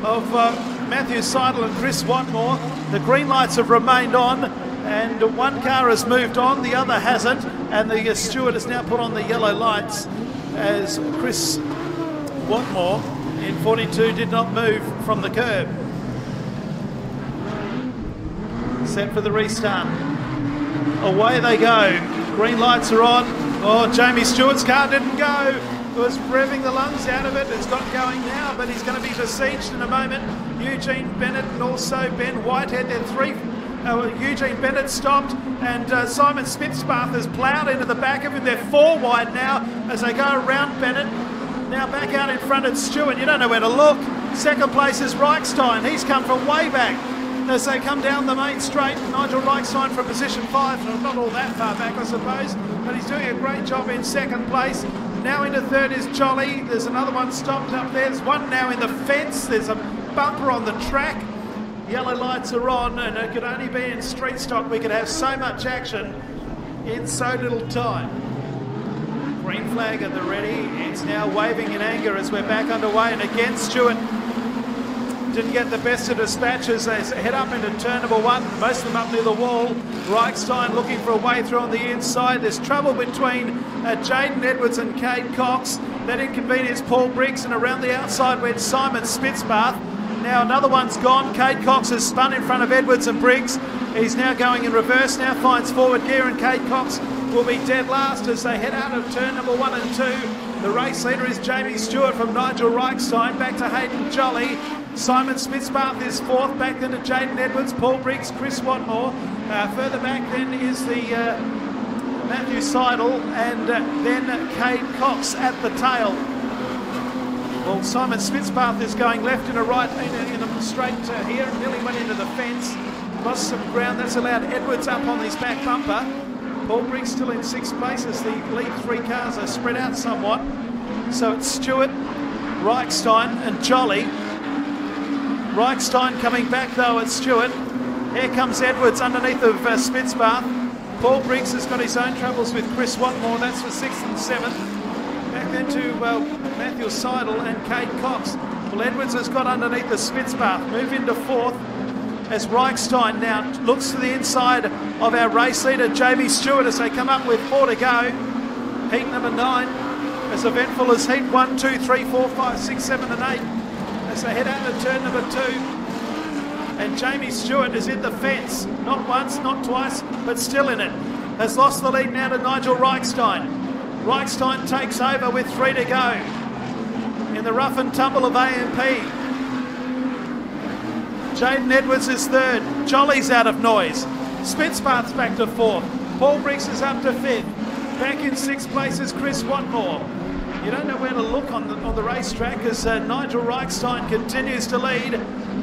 of Matthew Seidel and Chris Swanmore. The green lights have remained on, and 1 car has moved on, the other hasn't, and the Stewart has now put on the yellow lights as Chris Swanmore in 42 did not move from the curb. Set for the restart. Away they go. Green lights are on. Oh, Jamie Stewart's car didn't go. It was revving the lungs out of it. It's got going now, but he's going to be besieged in a moment. Eugene Bennett and also Ben Whitehead. They're 3. Eugene Bennett stopped, and Simon Smith's path has ploughed into the back of him. They're 4 wide now as they go around Bennett. Now back out in front at Stewart. You don't know where to look. Second place is Reichstein. He's come from way back. As they come down the main straight, Nigel Reichstein from position 5. Not all that far back, I suppose, but he's doing a great job in second place. Now into third is Jolly. There's another one stopped up there. There's one now in the fence. There's a bumper on the track. Yellow lights are on, and it could only be in street stock. We could have so much action in so little time. Green flag at the ready. It's now waving in anger as we're back underway, and again Stewart didn't get the best of dispatches. They head up into turn number 1, most of them up near the wall. Reichstein looking for a way through on the inside. There's trouble between Jaden Edwards and Cade Cox. That inconvenienced Paul Briggs, and around the outside went Simon Spitzbath. Now another one's gone. Cade Cox has spun in front of Edwards and Briggs. He's now going in reverse, now finds forward gear, and Cade Cox will be dead last as they head out of turn number 1 and 2. The race leader is Jamie Stewart from Nigel Reichstein, back to Hayden Jolly. Simon Spitzbath is 4th, back then to Jaden Edwards, Paul Briggs, Chris Watmore. Further back then is the Matthew Seidel, and then Cade Cox at the tail. Well, Simon Spitzbath is going left and a right in a straight here, nearly went into the fence, lost some ground. That's allowed Edwards up on his back bumper. Paul Briggs still in 6th place as the lead 3 cars are spread out somewhat. So it's Stewart, Reichstein and Jolly. Reichstein coming back though at Stewart. Here comes Edwards underneath of Spitzbath. Paul Briggs has got his own troubles with Chris Watmore. That's for 6th and 7th. Back then to Matthew Seidel and Cade Cox. Well, Edwards has got underneath the Spitzbath. Move into 4th as Reichstein now looks to the inside of our race leader, Jamie Stewart, as they come up with 4 to go. Heat number 9, as eventful as heat 1, 2, 3, 4, 5, 6, 7 and 8. As they head out to turn number 2. And Jamie Stewart is in the fence. Not once, not twice, but still in it. Has lost the lead now to Nigel Reichstein. Reichstein takes over with 3 to go in the rough and tumble of AMP. Jaden Edwards is 3rd. Jolly's out of noise. Spitzbath's back to 4th. Paul Briggs is up to 5th. Back in 6th place is Chris Watmore. You don't know where to look on the racetrack as Nigel Reichstein continues to lead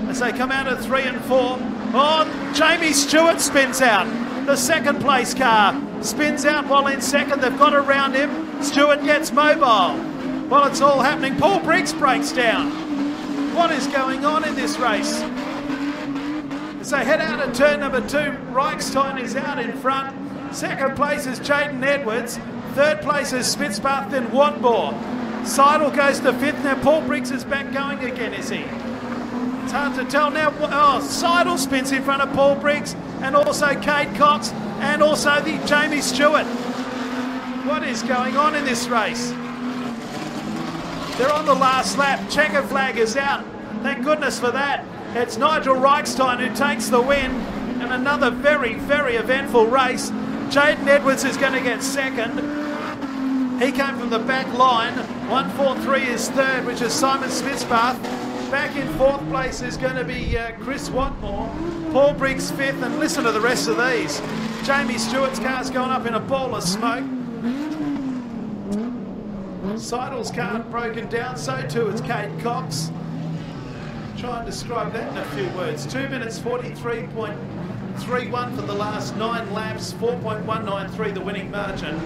as they come out of 3 and 4. Oh, Jamie Stewart spins out. The 2nd place car spins out while in 2nd. They've got around him. Stewart gets mobile. Well, it's all happening. Paul Briggs breaks down. What is going on in this race? As they head out of turn number 2, Reichstein is out in front. 2nd place is Jaden Edwards. 3rd place is Spitzbath, then Watmore. Seidel goes to 5th. Now Paul Briggs is back going again, is he? It's hard to tell now. Oh, Seidel spins in front of Paul Briggs, and also Cade Cox, and also the Jamie Stewart. What is going on in this race? They're on the last lap. Checker flag is out. Thank goodness for that. It's Nigel Reichstein who takes the win, and another very, very eventful race. Jaden Edwards is going to get 2nd. He came from the back line. 143 is 3rd, which is Simon Spitzbath. Back in 4th place is going to be Chris Watmore. Paul Briggs 5th, and listen to the rest of these. Jamie Stewart's car's going up in a ball of smoke. Seidel's car broken down, so too is Cade Cox. Try and describe that in a few words. 2 minutes 43.31 for the last 9 laps, 4.193 the winning margin.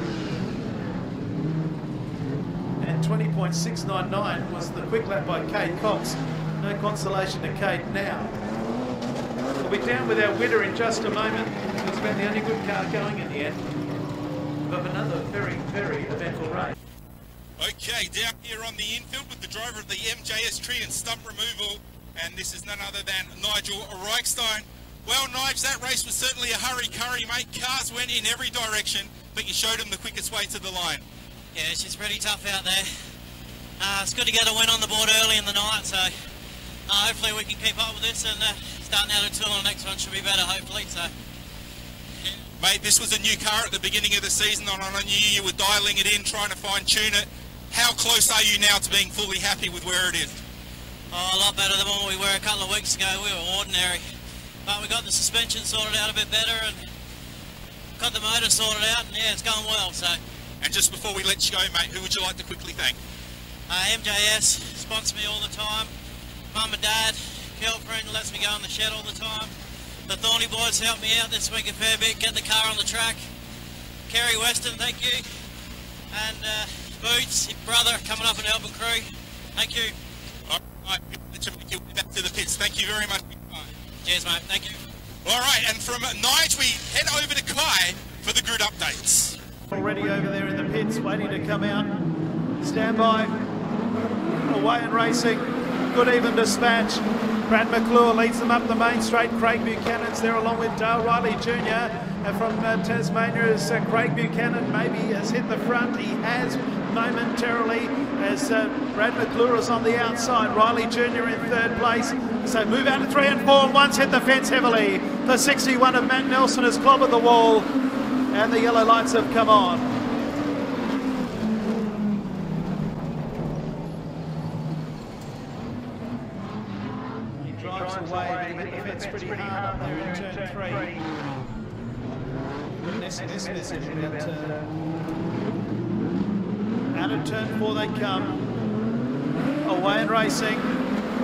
And 20.699 was the quick lap by Cade Cox. No consolation to Cade now. We'll be down with our winner in just a moment. It was about the only good car going in the end of another very, very eventful race. Okay, down here on the infield with the driver of the MJS tree and stump removal, and this is none other than Nigel Reichstein. Well, Nige, that race was certainly a hurry-curry, mate. Cars went in every direction, but you showed them the quickest way to the line. Yeah, it's just pretty tough out there. It's good to get a win on the board early in the night, so hopefully we can keep up with this, and starting out at 2 on the next one should be better, hopefully. So. Mate, this was a new car at the beginning of the season, and I knew you were dialling it in, trying to fine-tune it. How close are you now to being fully happy with where it is? Oh, a lot better than what we were a couple of weeks ago. We were ordinary. But we got the suspension sorted out a bit better and got the motor sorted out, and yeah, it's going well. So. And just before we let you go, mate, who would you like to quickly thank? MJS sponsor me all the time. Mum and Dad, girlfriend lets me go in the shed all the time. The Thorny boys helped me out this week a fair bit, get the car on the track. Kerry Weston, thank you. And Boots, his brother, coming up and helping crew. Thank you. All right, let's make your way back to the pits. Thank you very much. Cheers, mate. Thank you. All right, and from Nige we head over to Kai for the grid updates. Already over there in the pits, waiting to come out. Stand by. Away and racing. Good even dispatch. Brad McClure leads them up the main straight. Craig Buchanan's there along with Dale Riley Jr. And from Tasmania is Craig Buchanan. Maybe has hit the front. He has momentarily as Brad McClure is on the outside. Riley Jr. in third place. So move out to 3 and 4 and once hit the fence heavily. The 61 of Matt Nelson has clobbered the wall and the yellow lights have come on. He drives away, but he hit the fence pretty hard up there in turn 3. This out of turn 4 they come. Away and racing.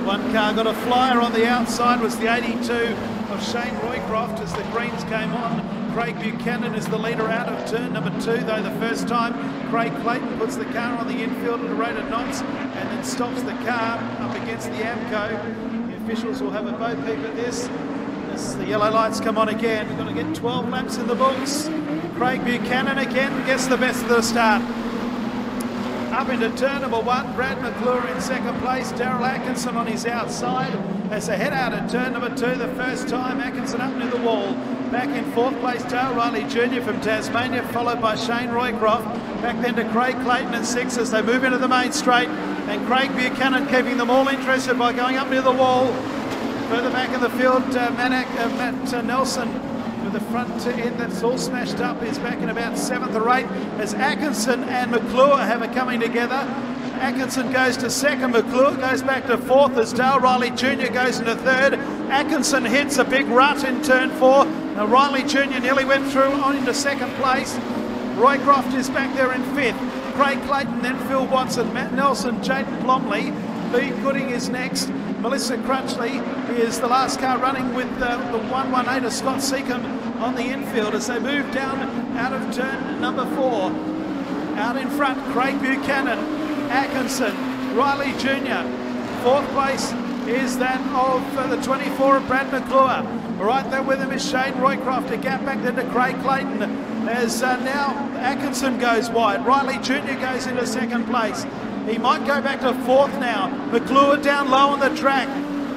One car got a flyer on the outside, was the 82 of Shane Roycroft as the greens came on. Craig Buchanan is the leader out of turn number 2, though the first time Craig Clayton puts the car on the infield at a rate of knots and then stops the car up against the AMCO. The officials will have a bo peep at this. As the yellow lights come on again, we're going to get 12 laps in the books. Craig Buchanan again gets the best of the start. Up into turn number 1, Brad McClure in second place, Daryl Atkinson on his outside. As they head out at turn number 2, the first time, Atkinson up near the wall. Back in 4th place, Dale Riley Jr. from Tasmania, followed by Shane Roycroft. Back then to Craig Clayton in 6th as they move into the main straight. And Craig Buchanan keeping them all interested by going up near the wall. Further back in the field, Matt Nelson with the front end that's all smashed up is back in about 7th or 8th as Atkinson and McClure have it coming together. Atkinson goes to 2nd, McClure goes back to 4th as Dale Riley Jr. goes into 3rd. Atkinson hits a big rut in turn 4. Now Riley Jr. nearly went through on into 2nd place. Roycroft is back there in 5th. Craig Clayton, then Phil Watson, Matt Nelson, Jaden Blomley. Lee Gooding is next. Melissa Crutchley is the last car running with the 118 of Scott Seacombe on the infield as they move down out of turn number 4. Out in front, Craig Buchanan, Atkinson, Riley Jr. 4th place is that of the 24 of Brad McClure. Right there with him is Shane Roycroft. A gap back then to Craig Clayton as now Atkinson goes wide. Riley Jr. goes into 2nd place. He might go back to 4th now. McClure down low on the track.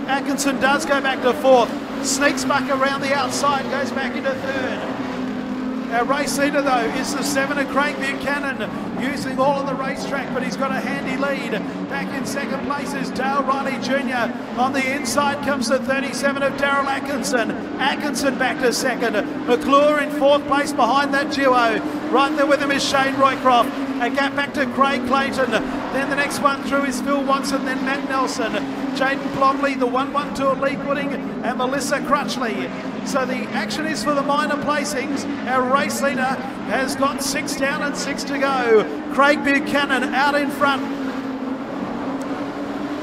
Atkinson does go back to 4th. Sneaks back around the outside, goes back into 3rd. Our race leader though is the 7 of Craig Buchanan, using all of the racetrack, but he's got a handy lead. Back in 2nd place is Dale Riley Jr. On the inside comes the 37 of Daryl Atkinson. Atkinson back to 2nd. McClure in 4th place behind that duo. Right there with him is Shane Roycroft. A gap back to Craig Clayton. Then the next one through is Phil Watson, then Matt Nelson. Jaden Blomley, the 112 of Lee Gooding, and Melissa Crutchley. So the action is for the minor placings. Our race leader has got 6 down and 6 to go. Craig Buchanan out in front.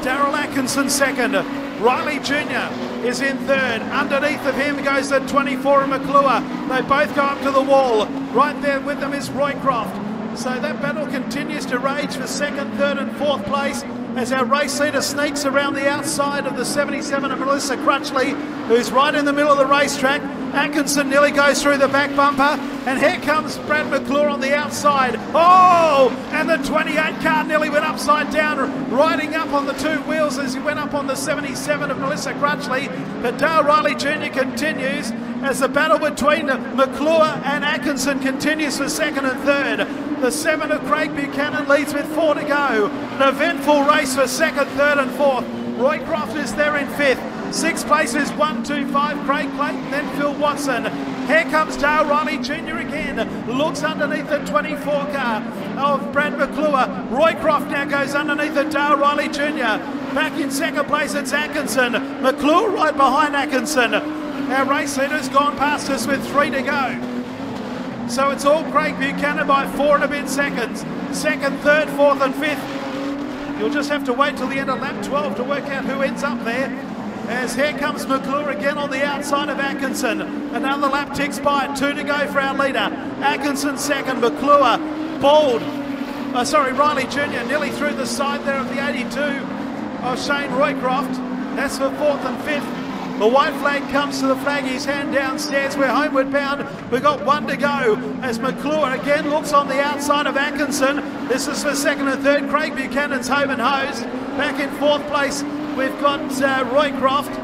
Daryl Atkinson 2nd. Riley Jr. is in 3rd. Underneath of him goes the 24 of McClure. They both go up to the wall. Right there with them is Roycroft. So that battle continues to rage for 2nd, 3rd and 4th place as our race leader sneaks around the outside of the 77 of Melissa Crutchley, who's right in the middle of the racetrack. Atkinson nearly goes through the back bumper, and here comes Brad McClure on the outside. Oh, and the 28 car nearly went upside down, riding up on the 2 wheels as he went up on the 77 of Melissa Crutchley. But Dale Riley Jr. continues as the battle between McClure and Atkinson continues for 2nd and 3rd. The 7 of Craig Buchanan leads with 4 to go. An eventful race for 2nd, 3rd and 4th. Roycroft is there in 5th. 6th place is 125, Craig Clayton, then Phil Watson. Here comes Dale Riley Jr. again. Looks underneath the 24 car of Brad McClure. Roycroft now goes underneath the Dale Riley Jr. Back in 2nd place, it's Atkinson. McClure right behind Atkinson. Our race leader's gone past us with 3 to go. So it's all Craig Buchanan by 4 and a bit seconds. 2nd, 3rd, 4th and 5th. You'll just have to wait till the end of lap 12 to work out who ends up there. As here comes McClure again on the outside of Atkinson. Another lap ticks by, 2 to go for our leader. Atkinson second, McClure, Bald. Riley Jr. nearly through the side there of the 82 of Shane Roycroft. That's for 4th and 5th. The white flag comes to the flag. He's hand downstairs. We're homeward bound. We've got 1 to go as McClure again looks on the outside of Atkinson. This is for 2nd and 3rd. Craig Buchanan's home and hosed. Back in 4th place, we've got Roycroft.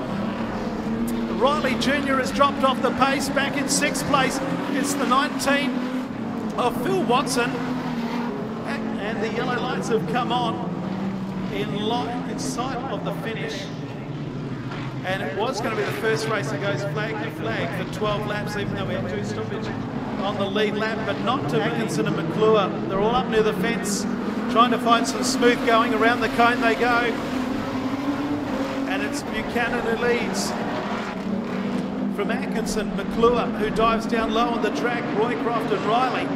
Riley Jr. has dropped off the pace. Back in 6th place, it's the 19 of Phil Watson. And the yellow lights have come on in sight of the finish. And it was going to be the first race that goes flag to flag for 12 laps, even though we had 2 stoppage on the lead lap, but not to Atkinson and McClure. They're all up near the fence, trying to find some smooth going. Around the cone they go. And it's Buchanan who leads. From Atkinson, McClure, who dives down low on the track, Roycroft and Riley.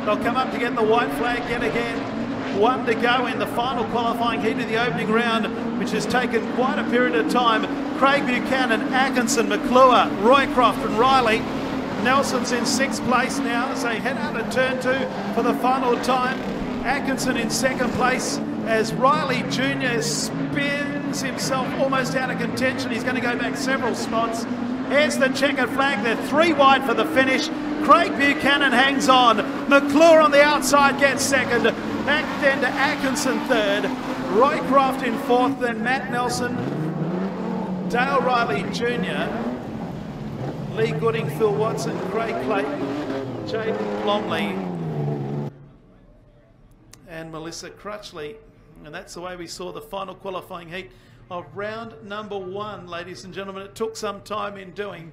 They'll come up to get the white flag yet again. 1 to go in the final qualifying heat of the opening round, which has taken quite a period of time. Craig Buchanan, Atkinson, McClure, Roycroft and Riley. Nelson's in 6th place now as they head out of turn 2 for the final time. Atkinson in 2nd place as Riley Jr. spins himself almost out of contention. He's going to go back several spots. Here's the checkered flag. They're 3 wide for the finish. Craig Buchanan hangs on. McClure on the outside gets 2nd. Back then to Atkinson 3rd. Roycroft in 4th. Then Matt Nelson, Dale Riley Jr., Lee Gooding, Phil Watson, Craig Clayton, Jaden Plomley, and Melissa Crutchley. And that's the way we saw the final qualifying heat of round number 1, ladies and gentlemen. It took some time in doing.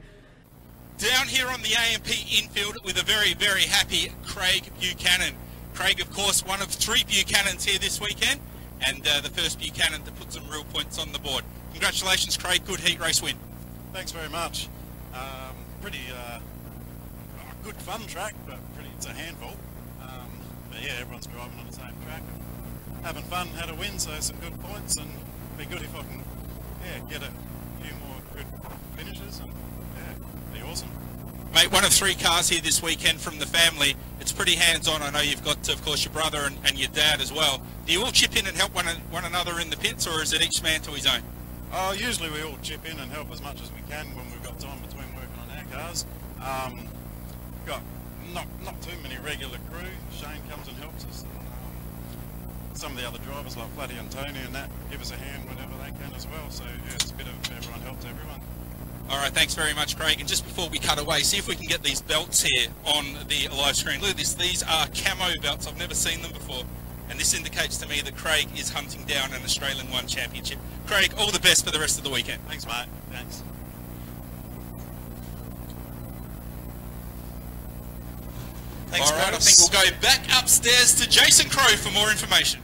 Down here on the AMP infield with a very, very happy Craig Buchanan. Craig, of course, one of 3 Buchanans here this weekend, and the first Buchanan to put some real points on the board. Congratulations, Craig. Good heat race win. Thanks very much. Pretty good fun track, but it's a handful. But yeah, everyone's driving on the same track and having fun. Had a win, so some good points, and be good if I can get a few more good finishes, and be awesome. Mate, one of 3 cars here this weekend from the family. It's pretty hands-on. I know you've got, of course, your brother and your dad as well. Do you all chip in and help one another in the pits, or is it each man to his own? Usually we all chip in and help as much as we can when we've got time between working on our cars. Got not too many regular crew. Shane comes and helps us. Some of the other drivers like Flatty and Tony and that give us a hand whenever they can as well. So yeah, it's a bit of everyone helps everyone. All right, thanks very much, Craig. And just before we cut away, see if we can get these belts here on the live screen. Look at this. These are camo belts. I've never seen them before. And this indicates to me that Craig is hunting down an Australian 1 championship. Craig, all the best for the rest of the weekend. Thanks, mate. Thanks. All right, I think we'll go back upstairs to Jason Crow for more information.